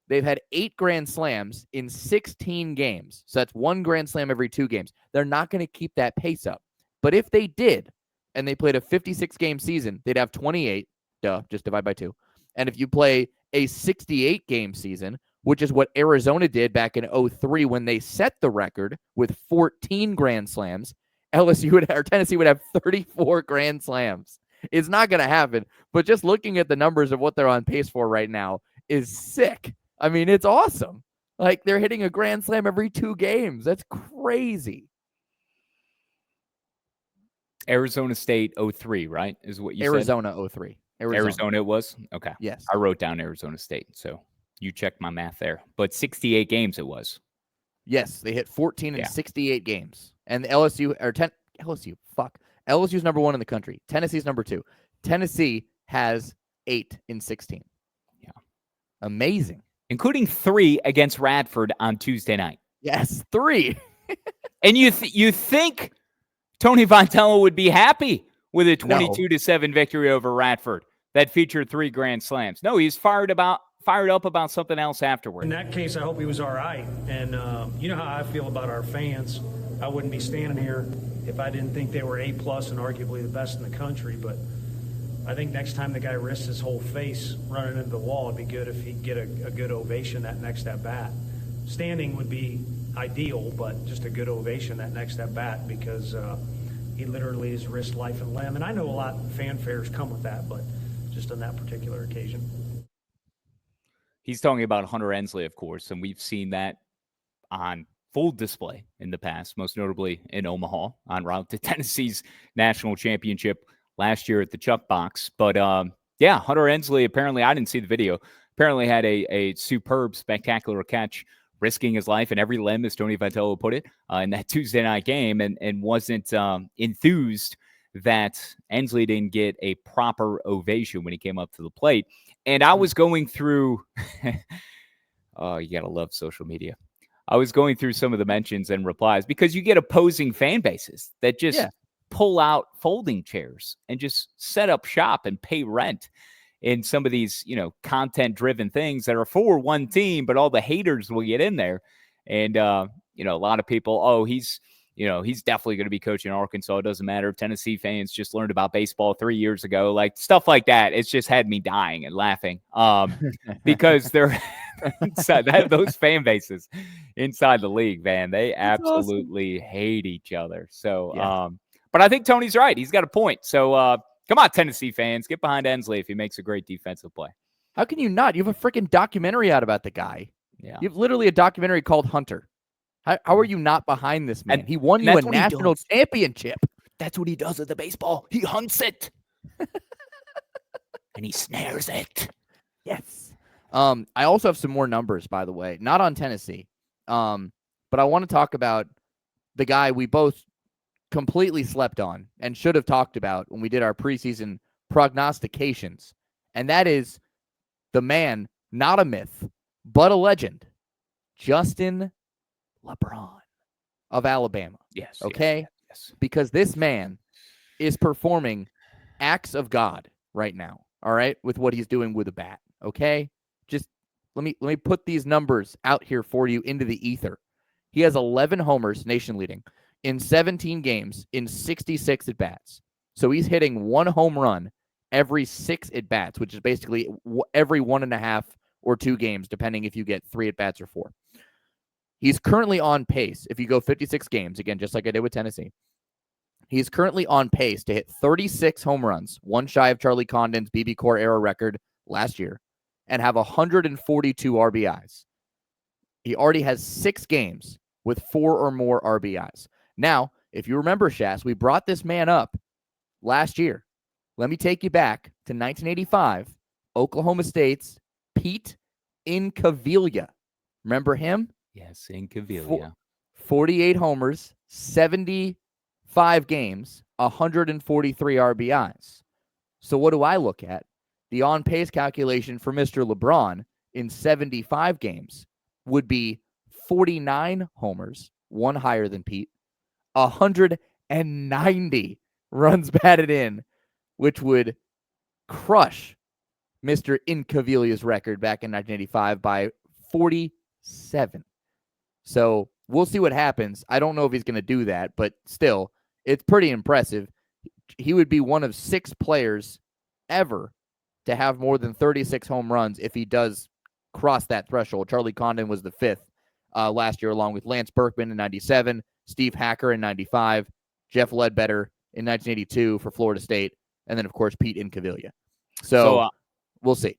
they've had 8 Grand Slams in 16 games. So that's 1 Grand Slam every 2 games. They're not going to keep that pace up. But if they did, and they played a 56-game season, they'd have 28. Duh, just divide by 2. And if you play a 68-game season, which is what Arizona did back in 2003 when they set the record with 14 Grand Slams, Tennessee would have 34 Grand Slams. It's not going to happen. But just looking at the numbers of what they're on pace for right now is sick. I mean, it's awesome. Like, they're hitting a Grand Slam every 2 games. That's crazy. Arizona State 03, right? Is what you Arizona said? 03. Arizona it was? Okay. Yes. I wrote down Arizona State, so you checked my math there. But 68 games it was. Yes, they hit 14 in 68 games. And the LSU's number 1 in the country. Tennessee's number 2. Tennessee has 8 in 16. Yeah. Amazing. Including 3 against Radford on Tuesday night. Yes, 3. And you think Tony Vitello would be happy with a 22-7 victory over Radford that featured 3 Grand Slams? No, he's fired up about something else afterward. In that case, I hope he was all right. And you know how I feel about our fans. I wouldn't be standing here if I didn't think they were A+ and arguably the best in the country. But I think next time the guy risks his whole face running into the wall, it'd be good if he'd get a good ovation that next at-bat. Standing would be ideal, but just a good ovation that next at-bat because he literally has risked life and limb. And I know a lot of fanfares come with that, but just on that particular occasion. He's talking about Hunter Ensley, of course, and we've seen that on full display in the past, most notably in Omaha, en route to Tennessee's national championship last year at the Chuck Box. But, Hunter Ensley, apparently, I didn't see the video, apparently had a superb, spectacular catch, risking his life in every limb, as Tony Vitello put it, in that Tuesday night game, and wasn't enthused that Ensley didn't get a proper ovation when he came up to the plate. And I was going through, oh, you got to love social media. I was going through some of the mentions and replies because you get opposing fan bases that just pull out folding chairs and just set up shop and pay rent in some of these, content-driven things that are for one team, but all the haters will get in there. And, a lot of people, he's definitely going to be coaching Arkansas. It doesn't matter if Tennessee fans just learned about baseball 3 years ago, like stuff like that. It's just had me dying and laughing because they're inside those fan bases inside the league, man. They absolutely hate each other. So, but I think Tony's right. He's got a point. So, come on, Tennessee fans, get behind Ensley if he makes a great defensive play. How can you not? You have a freaking documentary out about the guy. Yeah. You have literally a documentary called Hunter. How are you not behind this man? He won you a national championship. That's what he does with the baseball. He hunts it. And he snares it. Yes. I also have some more numbers, by the way. Not on Tennessee. But I want to talk about the guy we both completely slept on and should have talked about when we did our preseason prognostications. And that is the man, not a myth, but a legend, Justin LeBron of Alabama. Yes. Okay? Yes. Because this man is performing acts of God right now, all right, with what he's doing with a bat, okay? Just let me put these numbers out here for you into the ether. He has 11 homers, nation leading, in 17 games in 66 at-bats. So he's hitting 1 home run every 6 at-bats, which is basically every 1.5 or 2 games, depending if you get 3 at-bats or 4. He's currently on pace. If you go 56 games, again, just like I did with Tennessee, he's currently on pace to hit 36 home runs, one shy of Charlie Condon's BB Core era record last year, and have 142 RBIs. He already has 6 games with 4 or more RBIs. Now, if you remember, Schass, we brought this man up last year. Let me take you back to 1985, Oklahoma State's Pete Incaviglia. Remember him? Yes, Incaviglia. 48 homers, 75 games, 143 RBIs. So what do I look at? The on-pace calculation for Mr. LeBron in 75 games would be 49 homers, 1 higher than Pete, 190 runs batted in, which would crush Mr. Incaviglia's record back in 1985 by 47. So we'll see what happens. I don't know if he's going to do that, but still, it's pretty impressive. He would be one of 6 players ever to have more than 36 home runs if he does cross that threshold. Charlie Condon was the 5th last year, along with Lance Berkman in 97, Steve Hacker in 95, Jeff Ledbetter in 1982 for Florida State, and then, of course, Pete Incaviglia. So we'll see.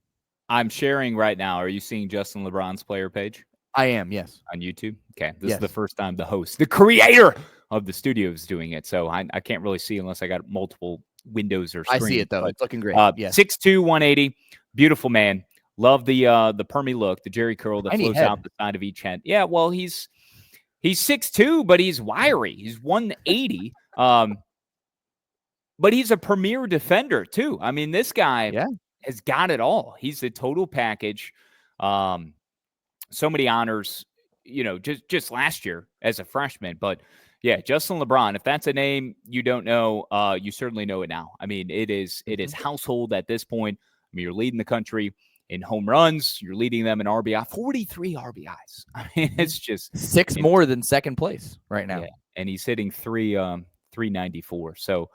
I'm sharing right now. Are you seeing Justin LeBron's player page? I am, yes. On YouTube? Okay. This is the first time the host, the creator of the studio is doing it. So I can't really see unless I got multiple windows or screens. I see it, though. It's looking great. 6'2", 180. Beautiful man. Love the Permy look, the Jerry curl that flows out the side of each head. Yeah, well, he's 6'2", but he's wiry. He's 180. But he's a premier defender, too. I mean, this guy has got it all. He's the total package. So many honors, just last year as a freshman. But, yeah, Justin LeBron, if that's a name you don't know, you certainly know it now. I mean, it is household at this point. I mean, you're leading the country in home runs. You're leading them in RBI, 43 RBIs. I mean, it's just 6 more than second place right now. Yeah, and he's hitting 394. So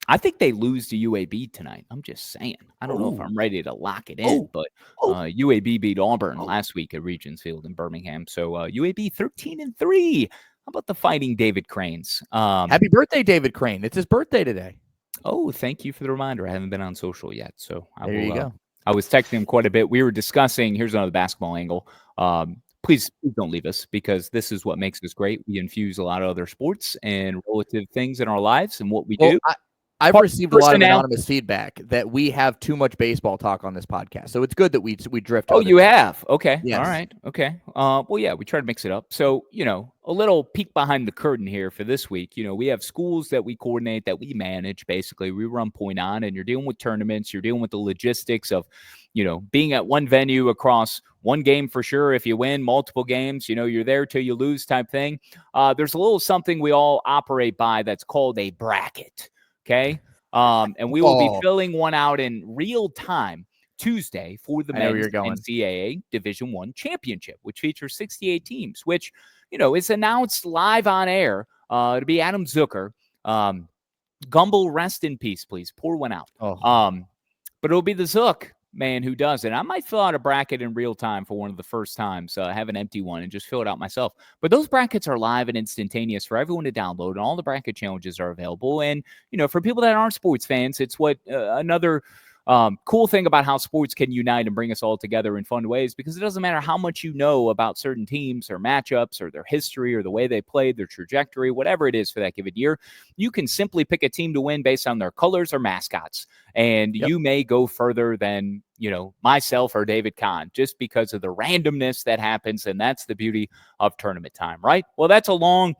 I think they lose to UAB tonight. I'm just saying. I don't know if I'm ready to lock it in, but UAB beat Auburn last week at Regents Field in Birmingham. So UAB 13-3. How about the Fighting David Cranes? Happy birthday, David Crane. It's his birthday today. Oh, thank you for the reminder. I haven't been on social yet, so there you go. I was texting him quite a bit. We were discussing, here's another basketball angle. Please don't leave us, because this is what makes us great. We infuse a lot of other sports and relative things in our lives and what we do. I've received a lot of anonymous feedback that we have too much baseball talk on this podcast. So it's good that we drift. Oh, you have? Okay. Yes. All right. Okay. Well, yeah, we try to mix it up. So, a little peek behind the curtain here for this week. We have schools that we coordinate, that we manage. Basically, we run Point On, and you're dealing with tournaments. You're dealing with the logistics of, being at one venue across one game for sure. If you win multiple games, you're there till you lose type thing. There's a little something we all operate by that's called a bracket. Okay. And we will be filling one out in real time Tuesday for the men's NCAA Division I championship, which features 68 teams, which, is announced live on air. It'll be Adam Zucker. Gumble, rest in peace, please. Pour one out. But it'll be the Zook man who does it. I might fill out a bracket in real time for one of the first times. Have an empty one and just fill it out myself. But those brackets are live and instantaneous for everyone to download, and all the bracket challenges are available. And, for people that aren't sports fans, it's what another cool thing about how sports can unite and bring us all together in fun ways, because it doesn't matter how much you know about certain teams or matchups or their history or the way they played, their trajectory, whatever it is for that given year. You can simply pick a team to win based on their colors or mascots. And you may go further than, myself or David Kahn, just because of the randomness that happens. And that's the beauty of tournament time, right? Well, that's a long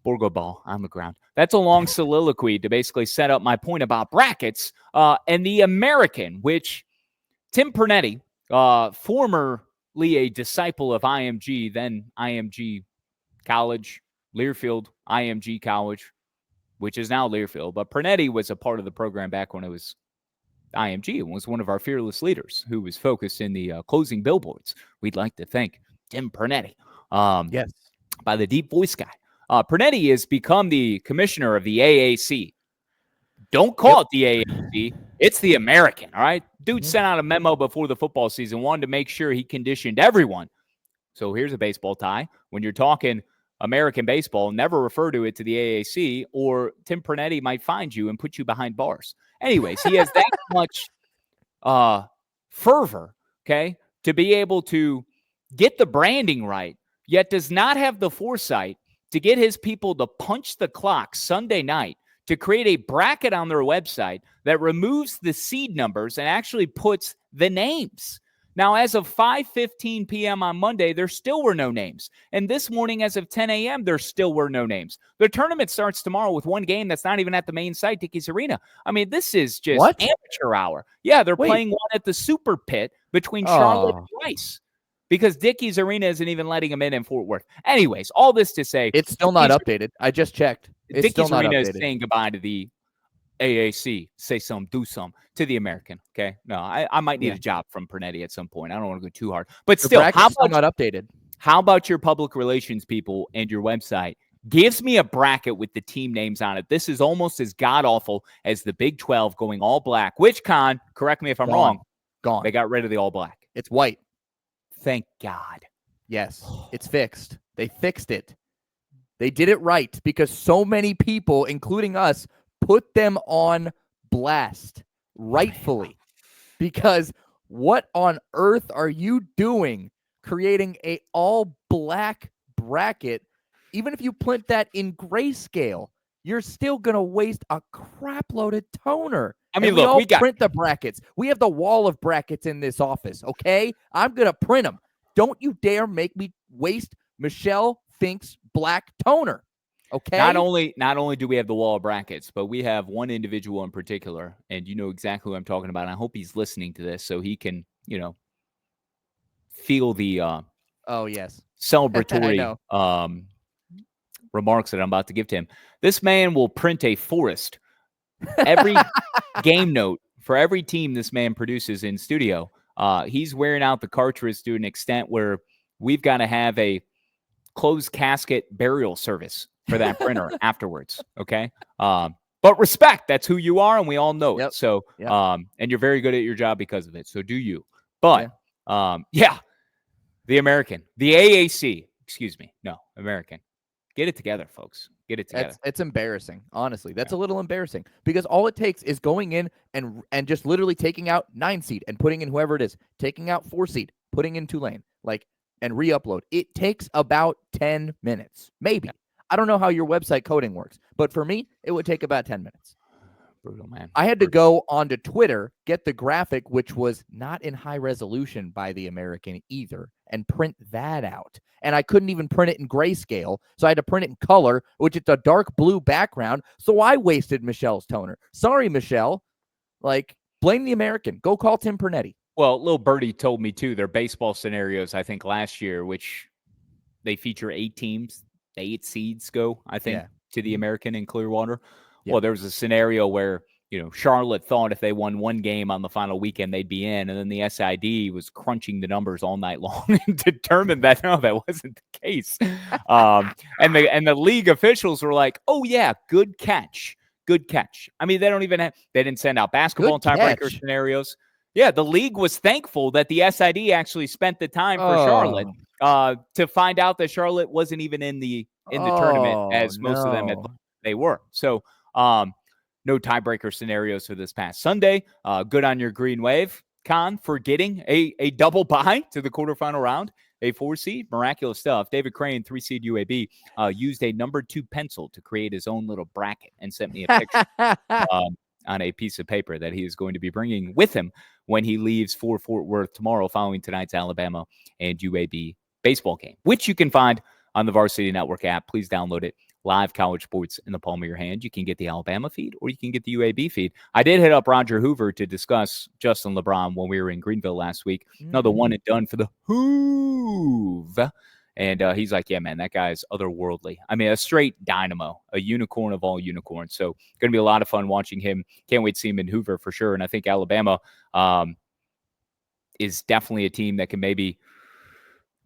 Borgo ball on the ground. That's a long soliloquy to basically set up my point about brackets and the American, which Tim Pernetti, formerly a disciple of IMG, then IMG College, Learfield, IMG College, which is now Learfield. But Pernetti was a part of the program back when it was IMG and was one of our fearless leaders who was focused in the closing billboards. We'd like to thank Tim Pernetti. Yes. By the deep voice guy. Pernetti has become the commissioner of the AAC. Don't call it the AAC. It's the American, all right? Dude sent out a memo before the football season, wanted to make sure he conditioned everyone. So here's a baseball tie. When you're talking American baseball, never refer to it to the AAC, or Tim Pernetti might find you and put you behind bars. Anyways, he has that much fervor, okay, to be able to get the branding right, yet does not have the foresight to get his people to punch the clock Sunday night to create a bracket on their website that removes the seed numbers and actually puts the names. Now, as of 5:15 p.m. on Monday, there still were no names. And this morning, as of 10 a.m., there still were no names. The tournament starts tomorrow with one game that's not even at the main site, Dickies Arena. I mean, this is just amateur hour. Yeah, they're playing one at the Super Pit between Charlotte and Rice, because Dickies Arena isn't even letting them in Fort Worth. Anyways, all this to say, it's still not updated. I just checked. It's Dickies still not Arena updated. is saying goodbye to the AAC. Say some, do some to the American. Okay, no, I might need a job from Pernetti at some point. I don't want to go too hard, but still, how about still not updated? How about your public relations people and your website gives me a bracket with the team names on it? This is almost as god awful as the Big 12 going all black. Which, Con, correct me if I'm wrong. Gone. They got rid of the all black. It's white. Thank God. Yes, it's fixed. They fixed it. They did it right because so many people, including us, put them on blast, rightfully. Because what on earth are you doing creating a all-black bracket? Even if you print that in grayscale, you're still going to waste a crap-load of toner. I mean, look, we got print the brackets. We have the wall of brackets in this office, okay? I'm going to print them. Don't you dare make me waste Michelle Fink's black toner, okay? Not only do we have the wall of brackets, but we have one individual in particular, and you know exactly who I'm talking about. And I hope he's listening to this so he can, feel the celebratory remarks that I'm about to give to him. This man will print a forest. Every game note for every team this man produces in studio. He's wearing out the cartridge to an extent where we've got to have a closed casket burial service for that printer afterwards. Okay. But respect, that's who you are. And we all know it. So, and you're very good at your job because of it. So do you, but, the American, the AAC, American, get it together, folks. Get it together. It's embarrassing. Honestly, that's a little embarrassing because all it takes is going in and just literally taking out 9 seed and putting in whoever it is, taking out 4 seed, putting in Tulane, and re-upload. It takes about 10 minutes, maybe. I don't know how your website coding works, but for me, it would take about 10 minutes. Brutal, man. I had to go onto Twitter, get the graphic, which was not in high resolution by the American either, and print that out. And I couldn't even print it in grayscale, so I had to print it in color, which it's a dark blue background. So I wasted Michelle's toner. Sorry, Michelle. Like, blame the American. Go call Tim Pernetti. Well, Lil Birdie told me, too, their baseball scenarios, I think, last year, which they feature 8 teams. The 8 seeds go, I think, to the American in Clearwater. Yeah. Well, there was a scenario where, Charlotte thought if they won 1 game on the final weekend, they'd be in. And then the SID was crunching the numbers all night long and determined that, no, that wasn't the case. And the league officials were like, oh, yeah, good catch. Good catch. I mean, they didn't send out basketball tiebreaker scenarios. Yeah, the league was thankful that the SID actually spent the time for Charlotte to find out that Charlotte wasn't even in the tournament, as most of them had thought they were. So, no tiebreaker scenarios for this past Sunday. Good on your Green Wave, Kahn, for getting a double bye to the quarterfinal round. A 4 seed, miraculous stuff. David Crane, 3 seed UAB, used a number 2 pencil to create his own little bracket and sent me a picture on a piece of paper that he is going to be bringing with him when he leaves for Fort Worth tomorrow following tonight's Alabama and UAB baseball game, which you can find on the Varsity Network app. Please download it. Live college sports in the palm of your hand. You can get the Alabama feed or you can get the UAB feed. I did hit up Roger Hoover to discuss Justin LeBron when we were in Greenville last week. Another one and done for the Hoove. And he's like, yeah, man, that guy's otherworldly. I mean, a straight dynamo, a unicorn of all unicorns. So going to be a lot of fun watching him. Can't wait to see him in Hoover for sure. And I think Alabama is definitely a team that can maybe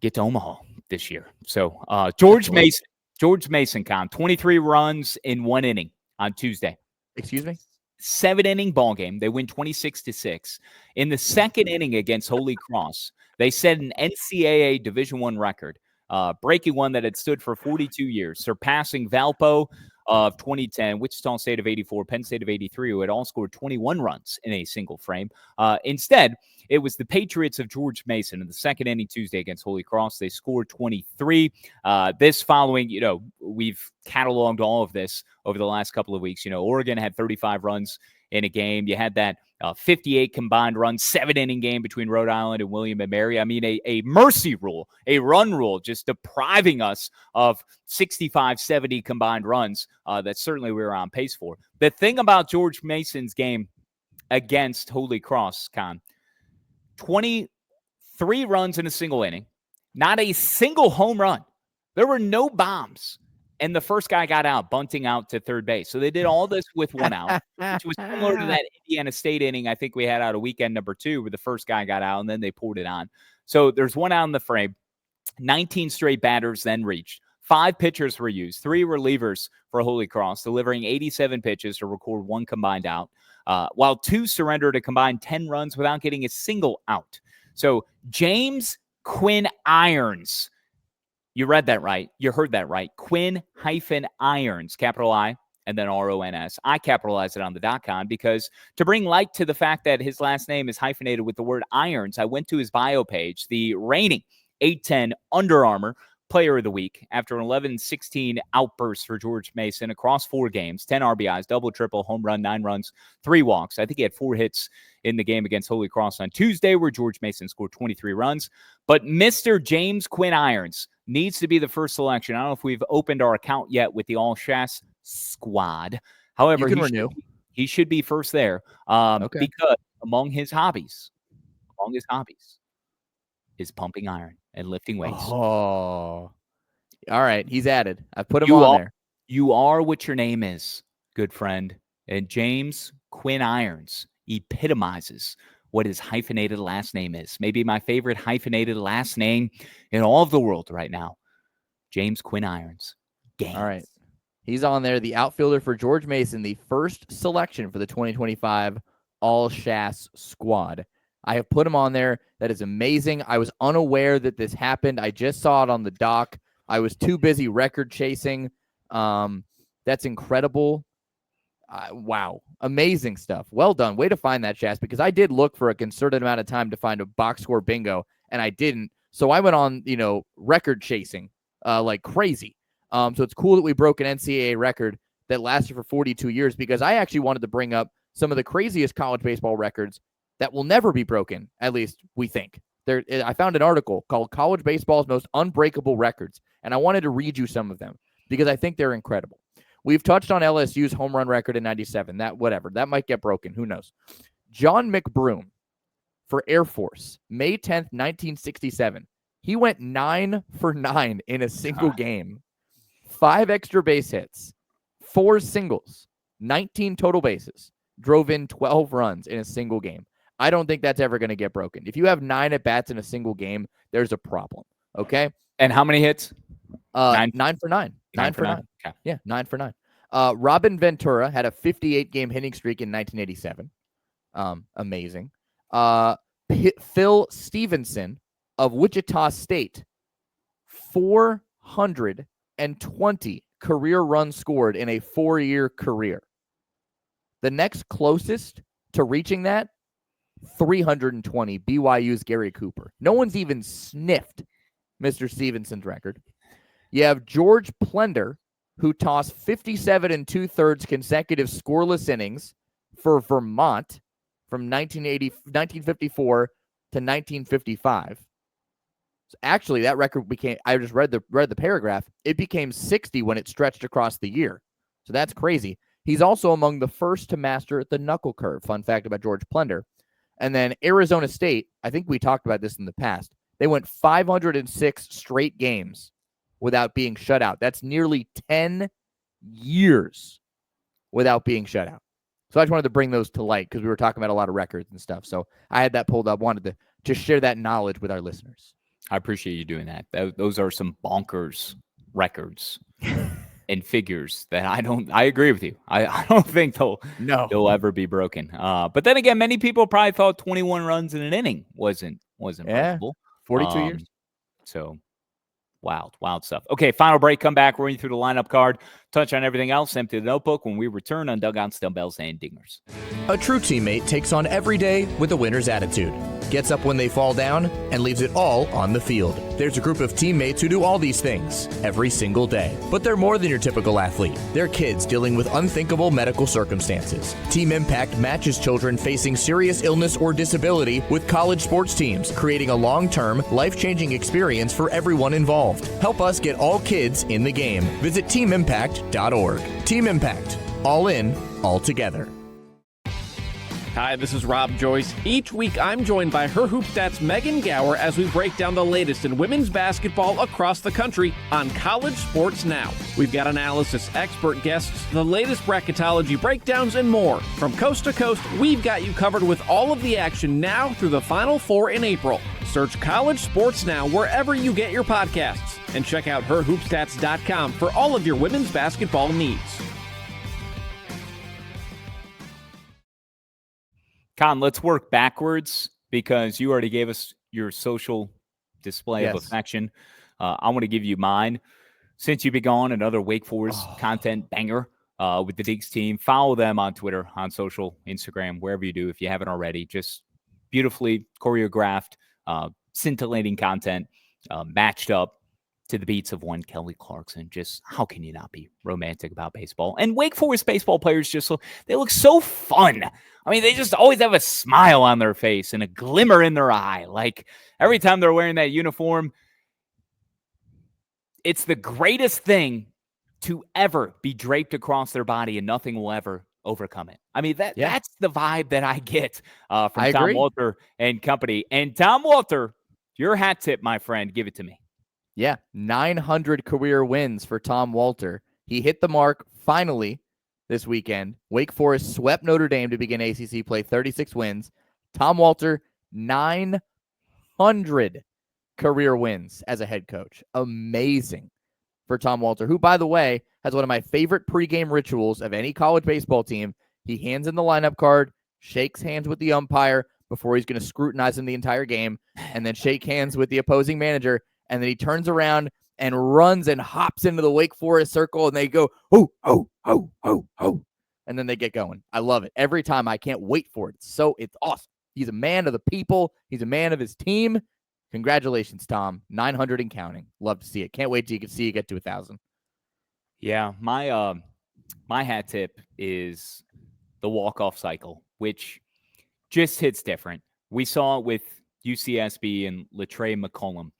get to Omaha this year. So George Mason, Kahn, 23 runs in 1 inning on Tuesday. Excuse me? 7-inning ball game. They win 26-6. In the second inning against Holy Cross, they set an NCAA Division I record, breaking one that had stood for 42 years, surpassing Valpo of 2010, Wichita State of 84, Penn State of 83, who had all scored 21 runs in a single frame. Instead, it was the Patriots of George Mason in the second inning Tuesday against Holy Cross. They scored 23. This following, we've cataloged all of this over the last couple of weeks. Oregon had 35 runs in a game. You had that 58 combined run, 7-inning game between Rhode Island and William and Mary. I mean, a mercy rule, a run rule, just depriving us of 65, 70 combined runs that certainly we were on pace for. The thing about George Mason's game against Holy Cross, Kahn, 23 runs in a single inning, not a single home run. There were no bombs. And the first guy got out, bunting out to third base. So they did all this with 1 out, which was similar to that Indiana State inning I think we had out of weekend number 2, where the first guy got out and then they poured it on. So there's 1 out in the frame. 19 straight batters then reached. 5 pitchers were used, 3 relievers for Holy Cross, delivering 87 pitches to record 1 combined out, while 2 surrendered a combined 10 runs without getting a single out. So James Quinn-IRONS, you read that right. You heard that right. Quinn-IRONS, capital I, and then RONS. I capitalized it on the .com because to bring light to the fact that his last name is hyphenated with the word irons, I went to his bio page, the reigning 8'10" Under Armour Player of the Week after an 11-16 outburst for George Mason across 4 games, 10 RBIs, double, triple, home run, 9 runs, 3 walks. I think he had 4 hits in the game against Holy Cross on Tuesday where George Mason scored 23 runs. But Mr. James Quinn-IRONS needs to be the first selection. I don't know if we've opened our account yet with the All Schass squad. However, he should be first there because among his hobbies is pumping iron and lifting weights. Oh, all right. He's added. I put him on there. You are what your name is, good friend. And James Quinn-IRONS epitomizes what his hyphenated last name is. Maybe my favorite hyphenated last name in all of the world right now. James Quinn-IRONS. All right. He's on there, the outfielder for George Mason, the first selection for the 2025 All Schass squad. I have put him on there. That is amazing. I was unaware that this happened. I just saw it on the doc. I was too busy record chasing. That's incredible. Wow. Amazing stuff. Well done. Way to find that, Schass, because I did look for a concerted amount of time to find a box score bingo, and I didn't. So I went on, record chasing like crazy. So it's cool that we broke an NCAA record that lasted for 42 years, because I actually wanted to bring up some of the craziest college baseball records that will never be broken, at least we think. I found an article called College Baseball's Most Unbreakable Records, and I wanted to read you some of them because I think they're incredible. We've touched on LSU's home run record in 97. That might get broken. Who knows? John McBroom for Air Force, May 10th, 1967. He went 9 for 9 in a single game. 5 extra base hits, 4 singles, 19 total bases, drove in 12 runs in a single game. I don't think that's ever going to get broken. If you have 9 at-bats in a single game, there's a problem, okay? And how many hits? 9 for 9. 9 for 9. Okay. Yeah, 9 for 9. Robin Ventura had a 58-game hitting streak in 1987. Amazing. Phil Stevenson of Wichita State, 420 career runs scored in a 4-year career. The next closest to reaching that, 320, BYU's Gary Cooper. No one's even sniffed Mr. Stevenson's record. You have George Plender, who tossed 57 2/3 consecutive scoreless innings for Vermont from 1954 to 1955. So actually, that record became, I just read the paragraph, it became 60 when it stretched across the year. So that's crazy. He's also among the first to master the knuckle curve. Fun fact about George Plender. And then Arizona State, I think we talked about this in the past. They went 506 straight games without being shut out. That's nearly 10 years without being shut out. So I just wanted to bring those to light because we were talking about a lot of records and stuff. So I had that pulled up, wanted to share that knowledge with our listeners. I appreciate you doing that. Those are some bonkers records and figures that I agree with you. I don't think they'll ever be broken. But then again, many people probably thought 21 runs in an inning wasn't possible. 42 years. So wild stuff. Okay, final break. Come back, running through the lineup card, touch on everything else, empty the notebook when we return on Dugouts, Dumbbells, and Dingers. A true teammate takes on every day with a winner's attitude, gets up when they fall down, and leaves it all on the field. There's a group of teammates who do all these things every single day. But they're more than your typical athlete. They're kids dealing with unthinkable medical circumstances. Team Impact matches children facing serious illness or disability with college sports teams, creating a long-term, life-changing experience for everyone involved. Help us get all kids in the game. Visit teamimpact.org. Team Impact. All in, all together. Hi, this is Rob Joyce. Each week, I'm joined by her Hoopstats Megan Gower as we break down the latest in women's basketball across the country on College Sports Now. We've got analysis, expert guests, the latest bracketology breakdowns, and more. From coast to coast, we've got you covered with all of the action now through the Final Four in April. Search College Sports Now wherever you get your podcasts, and check out herhoopstats.com for all of your women's basketball needs. Kahn, let's work backwards because you already gave us your social display of affection. I want to give you mine. Since you've been gone, another Wake Forest content banger with the Digs team. Follow them on Twitter, on social, Instagram, wherever you do if you haven't already. Just beautifully choreographed, scintillating content, matched up to the beats of one Kelly Clarkson. Just how can you not be romantic about baseball? And Wake Forest baseball players they look so fun. I mean, they just always have a smile on their face and a glimmer in their eye. Like every time they're wearing that uniform, it's the greatest thing to ever be draped across their body and nothing will ever overcome it. I mean, that's the vibe that I get from Tom Walter and company. And Tom Walter, your hat tip, my friend, give it to me. Yeah, 900 career wins for Tom Walter. He hit the mark finally this weekend. Wake Forest swept Notre Dame to begin ACC play, 36 wins. Tom Walter, 900 career wins as a head coach. Amazing for Tom Walter, who, by the way, has one of my favorite pregame rituals of any college baseball team. He hands in the lineup card, shakes hands with the umpire before he's going to scrutinize him the entire game, and then shake hands with the opposing manager. And then he turns around and runs and hops into the Wake Forest circle, and they go, ho, ho, ho, ho, ho. And then they get going. I love it. Every time, I can't wait for it. It's awesome. He's a man of the people. He's a man of his team. Congratulations, Tom. 900 and counting. Love to see it. Can't wait till you can see you get to 1,000. Yeah, my My hat tip is the walk-off cycle, which just hits different. We saw it with UCSB and Latrey McCollum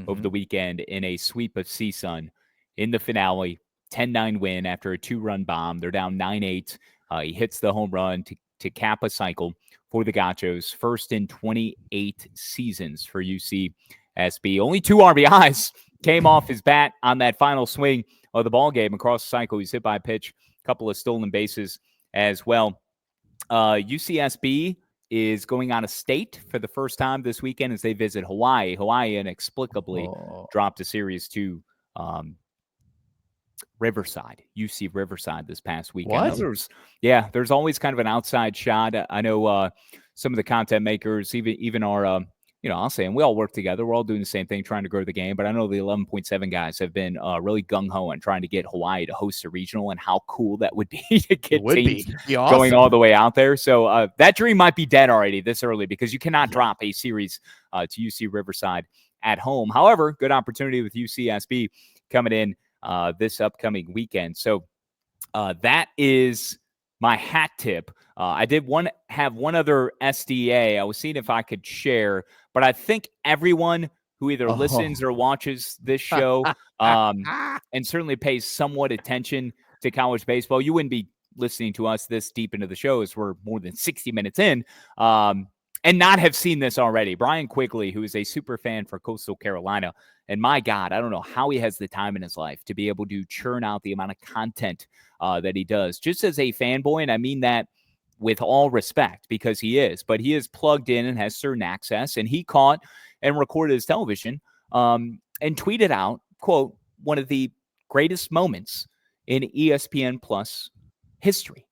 over the weekend in a sweep of CSUN in the finale, 10-9 win after a 2-run bomb. They're down 9-8. He hits the home run to cap a cycle for the Gauchos, first in 28 seasons for UCSB. Only 2 RBIs came off his bat on that final swing of the ball game across the cycle. He's hit by a pitch, a couple of stolen bases as well. UCSB is going out of state for the first time this weekend as they visit Hawaii. Hawaii inexplicably dropped a series to Riverside, UC Riverside this past weekend. What? There's always kind of an outside shot. I know some of the content makers, even our, I'll say, and we all work together. We're all doing the same thing, trying to grow the game. But I know the 11.7 guys have been really gung-ho on trying to get Hawaii to host a regional, and how cool that would be to get teams going all the way out there. So that dream might be dead already this early, because you cannot drop a series to UC Riverside at home. However, good opportunity with UCSB coming in this upcoming weekend. So that is my hat tip. I did have one other SDA. I was seeing if I could share, but I think everyone who either listens or watches this show and certainly pays somewhat attention to college baseball, you wouldn't be listening to us this deep into the show, as we're more than 60 minutes in, and not have seen this already. Brian Quigley, who is a super fan for Coastal Carolina, and my God, I don't know how he has the time in his life to be able to churn out the amount of content that he does. Just as a fanboy, and I mean that with all respect, because he is, but he is plugged in and has certain access, and he caught and recorded his television and tweeted out, quote, one of the greatest moments in ESPN Plus history.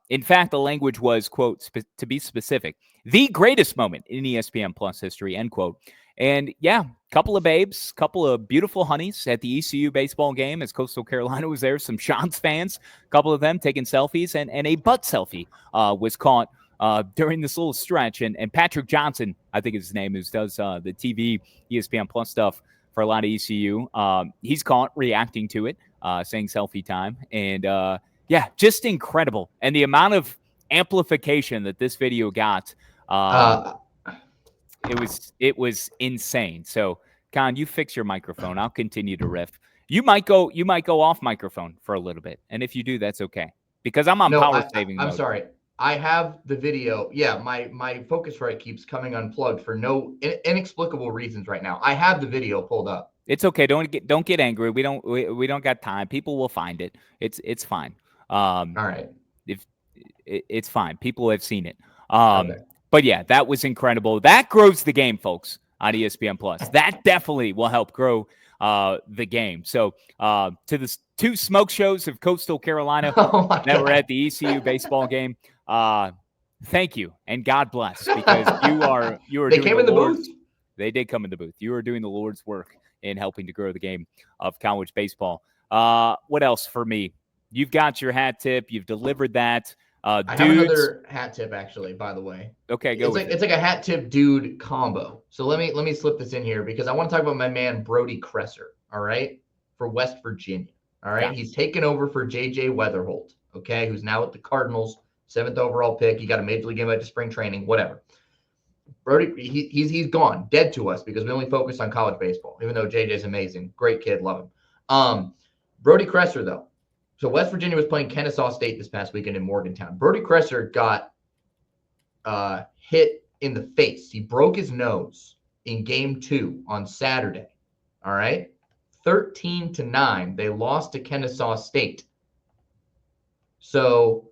In fact, the language was, quote, to be specific, the greatest moment in ESPN Plus history, end quote. And yeah, couple of babes, couple of beautiful honeys at the ECU baseball game as Coastal Carolina was there. Some Sean's fans, a couple of them taking selfies, and a butt selfie was caught during this little stretch. And Patrick Johnson, I think is his name, who does the TV ESPN Plus stuff for a lot of ECU. He's caught reacting to it, saying selfie time. And yeah, just incredible. And the amount of amplification that this video got, it was insane. So, Kahn, you fix your microphone. I'll continue to riff. You might go off microphone for a little bit, and if you do, that's okay, because I'm on power saving mode. I'm sorry. I have the video. Yeah, my Focusrite keeps coming unplugged for no inexplicable reasons right now. I have the video pulled up. It's okay. Don't get angry. We don't got time. People will find it. It's fine. All right. If it's fine. People have seen it. Okay. But yeah, that was incredible. That grows the game, folks, on ESPN Plus. That definitely will help grow the game. So to the 2 smoke shows of Coastal Carolina that were at the ECU baseball game, thank you and God bless, because you are they doing came in the booth. They did come in the booth. You are doing the Lord's work in helping to grow the game of college baseball. What else for me? You've got your hat tip. You've delivered that. I have another hat tip, actually, by the way. Okay, it's like a hat tip dude combo. So let me slip this in here, because I want to talk about my man Brody Kresser, all right, for West Virginia. All right, yeah. He's taken over for JJ Weatherholt, okay, who's now at the Cardinals, 7th overall pick. He got a major league invite to spring training, whatever. Brody, he's gone, dead to us, because we only focus on college baseball, even though JJ's amazing, great kid, love him. Brody Kresser, though. So West Virginia was playing Kennesaw State this past weekend in Morgantown. Brody Kresser got hit in the face. He broke his nose in game 2 on Saturday. All right. 13-9. They lost to Kennesaw State. So,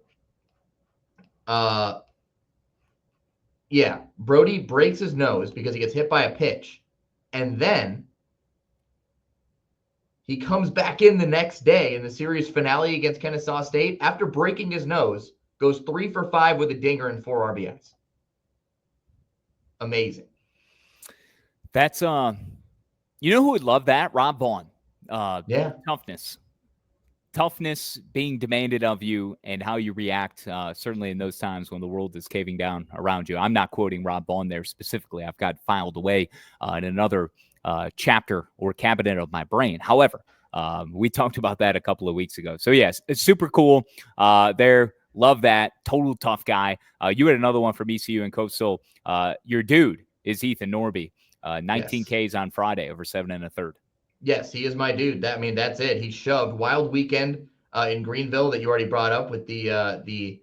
yeah, Brody breaks his nose because he gets hit by a pitch. And then he comes back in the next day in the series finale against Kennesaw State after breaking his nose, goes 3 for 5 with a dinger and 4 RBIs. Amazing. That's you know who would love that? Rob Vaughn. Yeah. Toughness being demanded of you, and how you react, certainly in those times when the world is caving down around you. I'm not quoting Rob Vaughn there specifically. I've got filed away in another chapter or cabinet of my brain. However, We talked about that a couple of weeks ago. So, yes, it's super cool. Love that. Total tough guy. You had another one from ECU and Coastal. Your dude is Ethan Norby. 19 Ks on Friday over 7 1/3. Yes, he is my dude. That's it. He shoved Wild Weekend in Greenville that you already brought up with the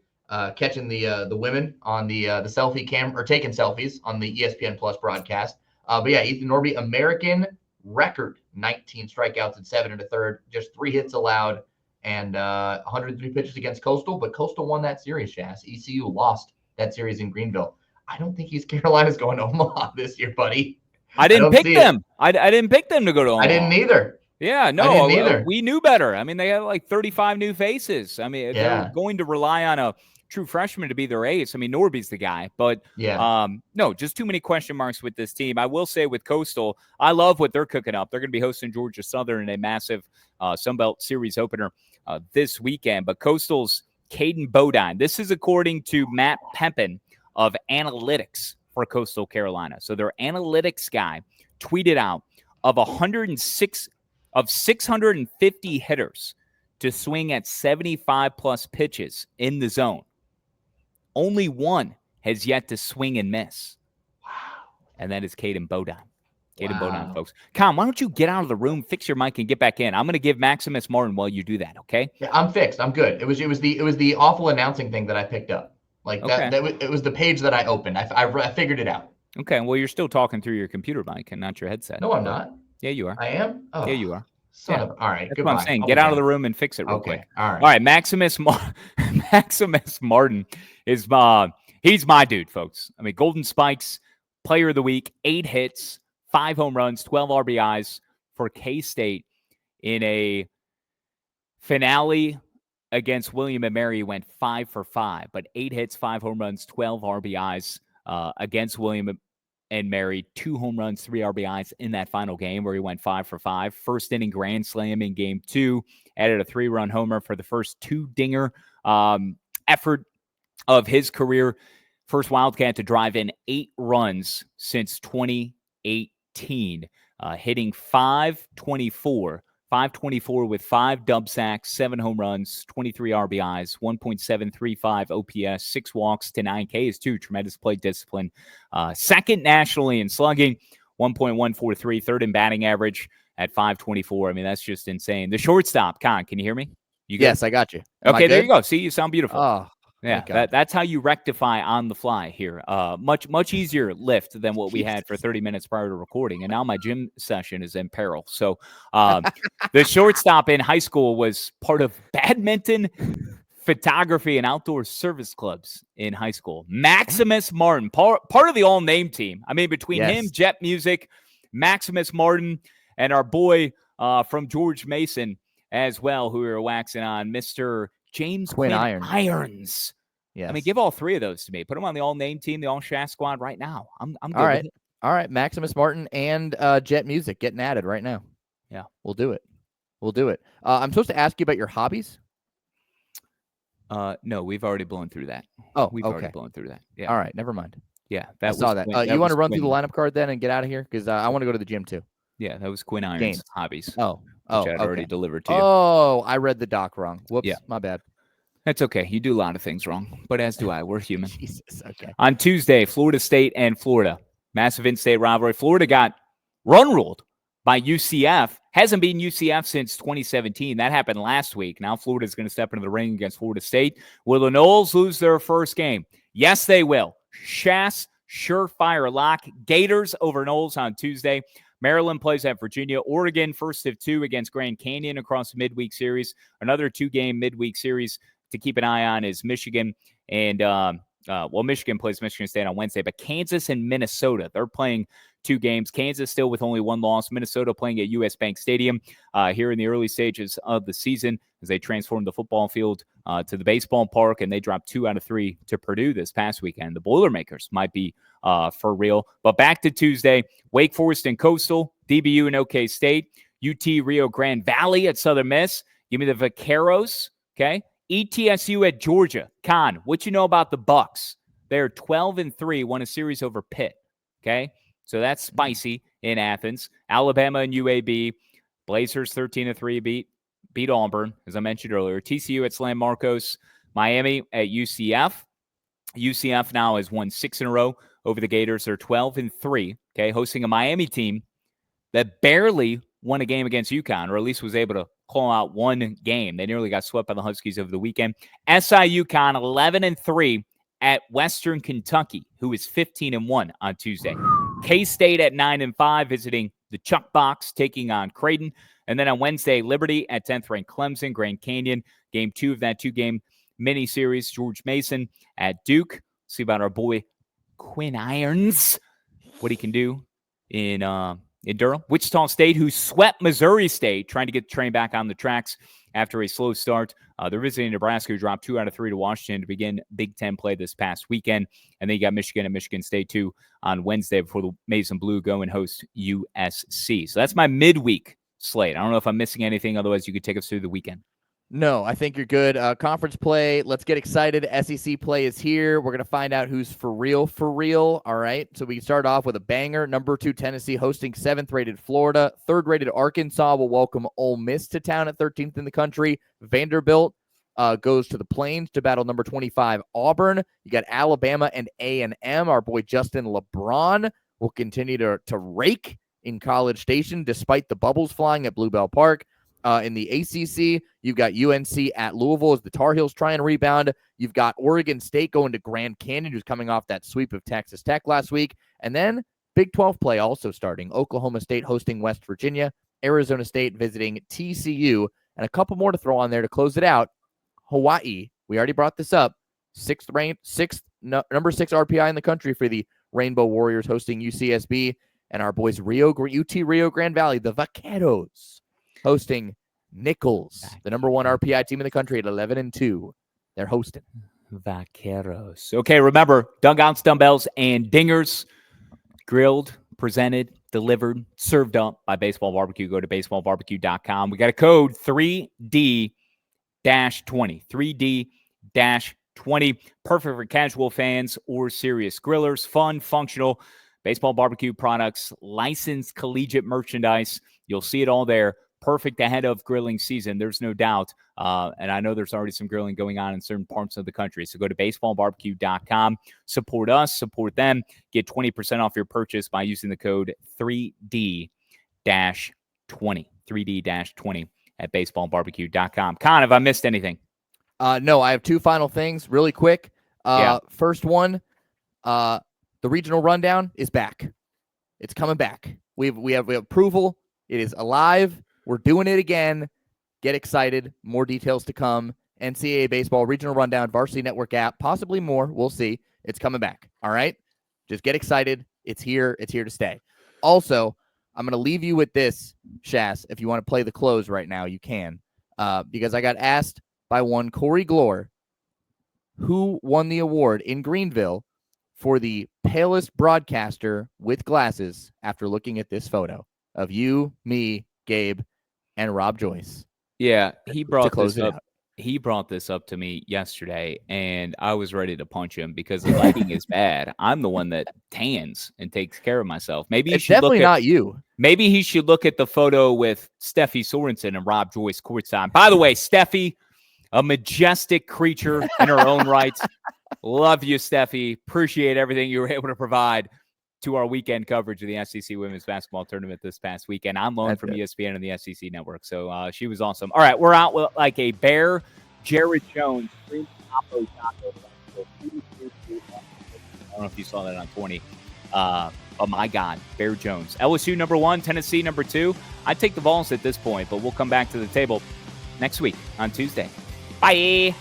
catching the women on the selfie cam or taking selfies on the ESPN Plus broadcast. But yeah, Ethan Norby, American record 19 strikeouts at 7 1/3, just 3 hits allowed, and 103 pitches against Coastal. But Coastal won that series, Schass. ECU lost that series in Greenville. I don't think East Carolina's going to Omaha this year, buddy. I didn't pick them. I didn't pick them to go to Omaha. I didn't either. Yeah, no, we knew better. I mean, they had like 35 new faces. I mean, they're going to rely on a true freshman to be their ace. I mean, Norby's the guy, but no, just too many question marks with this team. I will say with Coastal, I love what they're cooking up. They're going to be hosting Georgia Southern in a massive Sunbelt Series opener this weekend. But Coastal's Caden Bodine. This is according to Matt Pempin of analytics for Coastal Carolina. So their analytics guy tweeted out of 650 hitters to swing at 75 plus pitches in the zone. Only one has yet to swing and miss. Wow. And that is Caden Bodine. Caden Bodine, folks. Kahn, why don't you get out of the room, fix your mic, and get back in? I'm going to give Maximus Martin while you do that, okay? Yeah, I'm fixed. I'm good. It was the awful announcing thing that I picked up. Like it was the page that I opened. I figured it out. Okay, well, you're still talking through your computer mic and not your headset. No, I'm not. Yeah, you are. I am? Oh, yeah, you are. All right, that's goodbye. what I'm saying. Get out of the room and fix it real quick. All right. Maximus Martin is he's my dude, folks. I mean, Golden Spikes, player of the week, 8 hits, 5 home runs, 12 RBIs for K-State in a finale against William and Mary. Went 5 for 5, but 8 hits, 5 home runs, 12 RBIs against William and Mary. 2 home runs, 3 RBIs in that final game where he went 5 for 5. First inning grand slam in game 2, added a 3-run homer for the first 2-dinger effort of his career. First Wildcat to drive in 8 runs since 2018, hitting 524 with 5 dub sacks, 7 home runs, 23 RBIs, 1.735 OPS, 6 walks to 9 Ks too. Tremendous plate discipline. Second nationally in slugging, 1.143, third in batting average at 524. I mean, that's just insane. The shortstop, Kahn, can you hear me? Yes, I got you. Okay, there you go. See, you sound beautiful. Oh, yeah, that's how you rectify on the fly here. Much easier lift than what we had for 30 minutes prior to recording. And now my gym session is in peril. So the shortstop in high school was part of badminton, photography, and outdoor service clubs in high school. Maximus Martin, part of the all-name team. I mean, between him, Jet Music, Maximus Martin, and our boy from George Mason as well, who we were waxing on, Mr. James Quinn-IRONS. Yes. I mean, give all 3 of those to me. Put them on the all-name team, the all-Schass squad right now. I'm good all right. with it. All right, Maximus Martin and Jet Music getting added right now. Yeah. We'll do it. I'm supposed to ask you about your hobbies? No, we've already blown through that. Oh, we've already blown through that. Yeah. All right, never mind. Yeah, I saw that. You want to run through the lineup card then and get out of here? Because I want to go to the gym too. Yeah, that was Quinn-IRONS hobbies. Oh, which I'd already delivered to you. Oh, I read the doc wrong. Whoops, my bad. That's okay. You do a lot of things wrong, but as do I. We're human. Jesus, okay. On Tuesday, Florida State and Florida. Massive in-state rivalry. Florida got run-ruled by UCF. Hasn't been UCF since 2017. That happened last week. Now Florida's going to step into the ring against Florida State. Will the Noles lose their first game? Yes, they will. Schass, surefire lock. Gators over Noles on Tuesday. Maryland plays at Virginia. Oregon, first of 2 against Grand Canyon across the midweek series. Another 2-game midweek series to keep an eye on is Michigan. And, Michigan plays Michigan State on Wednesday. But Kansas and Minnesota, they're playing 2 games. Kansas still with only 1 loss. Minnesota playing at US Bank Stadium here in the early stages of the season as they transformed the football field to the baseball park, and they dropped 2 out of 3 to Purdue this past weekend. The Boilermakers might be for real. But back to Tuesday, Wake Forest and Coastal, DBU and OK State, UT Rio Grande Valley at Southern Miss. Give me the Vaqueros, okay? ETSU at Georgia. Kahn, what you know about the Bucks? They're 12-3, won a series over Pitt, okay? So that's spicy in Athens. Alabama and UAB. Blazers 13-3 beat Auburn, as I mentioned earlier. TCU at San Marcos. Miami at UCF. UCF now has won 6 in a row over the Gators. They're 12-3, okay, hosting a Miami team that barely won a game against UConn, or at least was able to call out one game. They nearly got swept by the Huskies over the weekend. SI UConn 11-3 at Western Kentucky, who is 15-1 on Tuesday. K-State at 9-5, visiting the Chuck Box, taking on Creighton. And then on Wednesday, Liberty at 10th-ranked Clemson, Grand Canyon. Game 2 of that 2-game mini-series. George Mason at Duke. See about our boy Quinn-IRONS, what he can do in Durham. Wichita State, who swept Missouri State, trying to get the train back on the tracks after a slow start. They're visiting Nebraska, who dropped 2 out of 3 to Washington to begin Big Ten play this past weekend. And then you got Michigan and Michigan State, too, on Wednesday before the Maize and Blue go and host USC. So that's my midweek slate. I don't know if I'm missing anything. Otherwise, you could take us through the weekend. No, I think you're good. Conference play, let's get excited. SEC play is here. We're going to find out who's for real. All right, so we can start off with a banger. Number 2, Tennessee hosting 7th-rated Florida. 3rd-rated Arkansas will welcome Ole Miss to town at 13th in the country. Vanderbilt goes to the Plains to battle number 25 Auburn. You got Alabama and A&M. Our boy Justin LeBron will continue to rake in College Station despite the bubbles flying at Bluebell Park. In the ACC, you've got UNC at Louisville as the Tar Heels try and rebound. You've got Oregon State going to Grand Canyon, who's coming off that sweep of Texas Tech last week. And then Big 12 play also starting. Oklahoma State hosting West Virginia. Arizona State visiting TCU. And a couple more to throw on there to close it out. Hawaii, we already brought this up. Number 6 RPI in the country for the Rainbow Warriors hosting UCSB. And our boys UT Rio Grande Valley, the Vaqueros, hosting Nichols, the number 1 RPI team in the country at 11-2. They're hosting. Vaqueros. Okay, remember, Dugouts, Dumbbells, and Dingers, grilled, presented, delivered, served up by Baseball Barbecue. Go to baseballbarbecue.com. We got a code 3D-20. 3D-20. Perfect for casual fans or serious grillers. Fun, functional Baseball Barbecue products, licensed collegiate merchandise. You'll see it all there. Perfect ahead of grilling season, there's no doubt. And I know there's already some grilling going on in certain parts of the country. So go to baseballbarbecue.com. Support us, support them. Get 20% off your purchase by using the code 3D-20. 3D-20 at baseballbarbecue.com. Kahn, have I missed anything? No, I have 2 final things really quick. First one, the regional rundown is back. It's coming back. We have approval. It is alive. We're doing it again. Get excited. More details to come. NCAA Baseball Regional Rundown, Varsity Network app, possibly more. We'll see. It's coming back. All right? Just get excited. It's here. It's here to stay. Also, I'm going to leave you with this, Schass. If you want to play the close right now, you can. Because I got asked by one Corey Glore, who won the award in Greenville for the palest broadcaster with glasses after looking at this photo of you, me, Gabe, and Rob Joyce. Yeah, he brought this up. He brought this up to me yesterday, and I was ready to punch him because the lighting is bad. I'm the one that tans and takes care of myself. Maybe it's definitely not you. Maybe he should look at the photo with Steffi Sorensen and Rob Joyce courtside. By the way, Steffi, a majestic creature in her own right. Love you, Steffi. Appreciate everything you were able to provide to our weekend coverage of the SEC Women's Basketball Tournament this past weekend. I'm loaned from ESPN and the SEC Network, so she was awesome. All right, we're out with like a bear. Jared Jones. I don't know if you saw that on 20. Oh, my God, Bear Jones. LSU number 1, Tennessee number 2. I'd take the Vols at this point, but we'll come back to the table next week on Tuesday. Bye.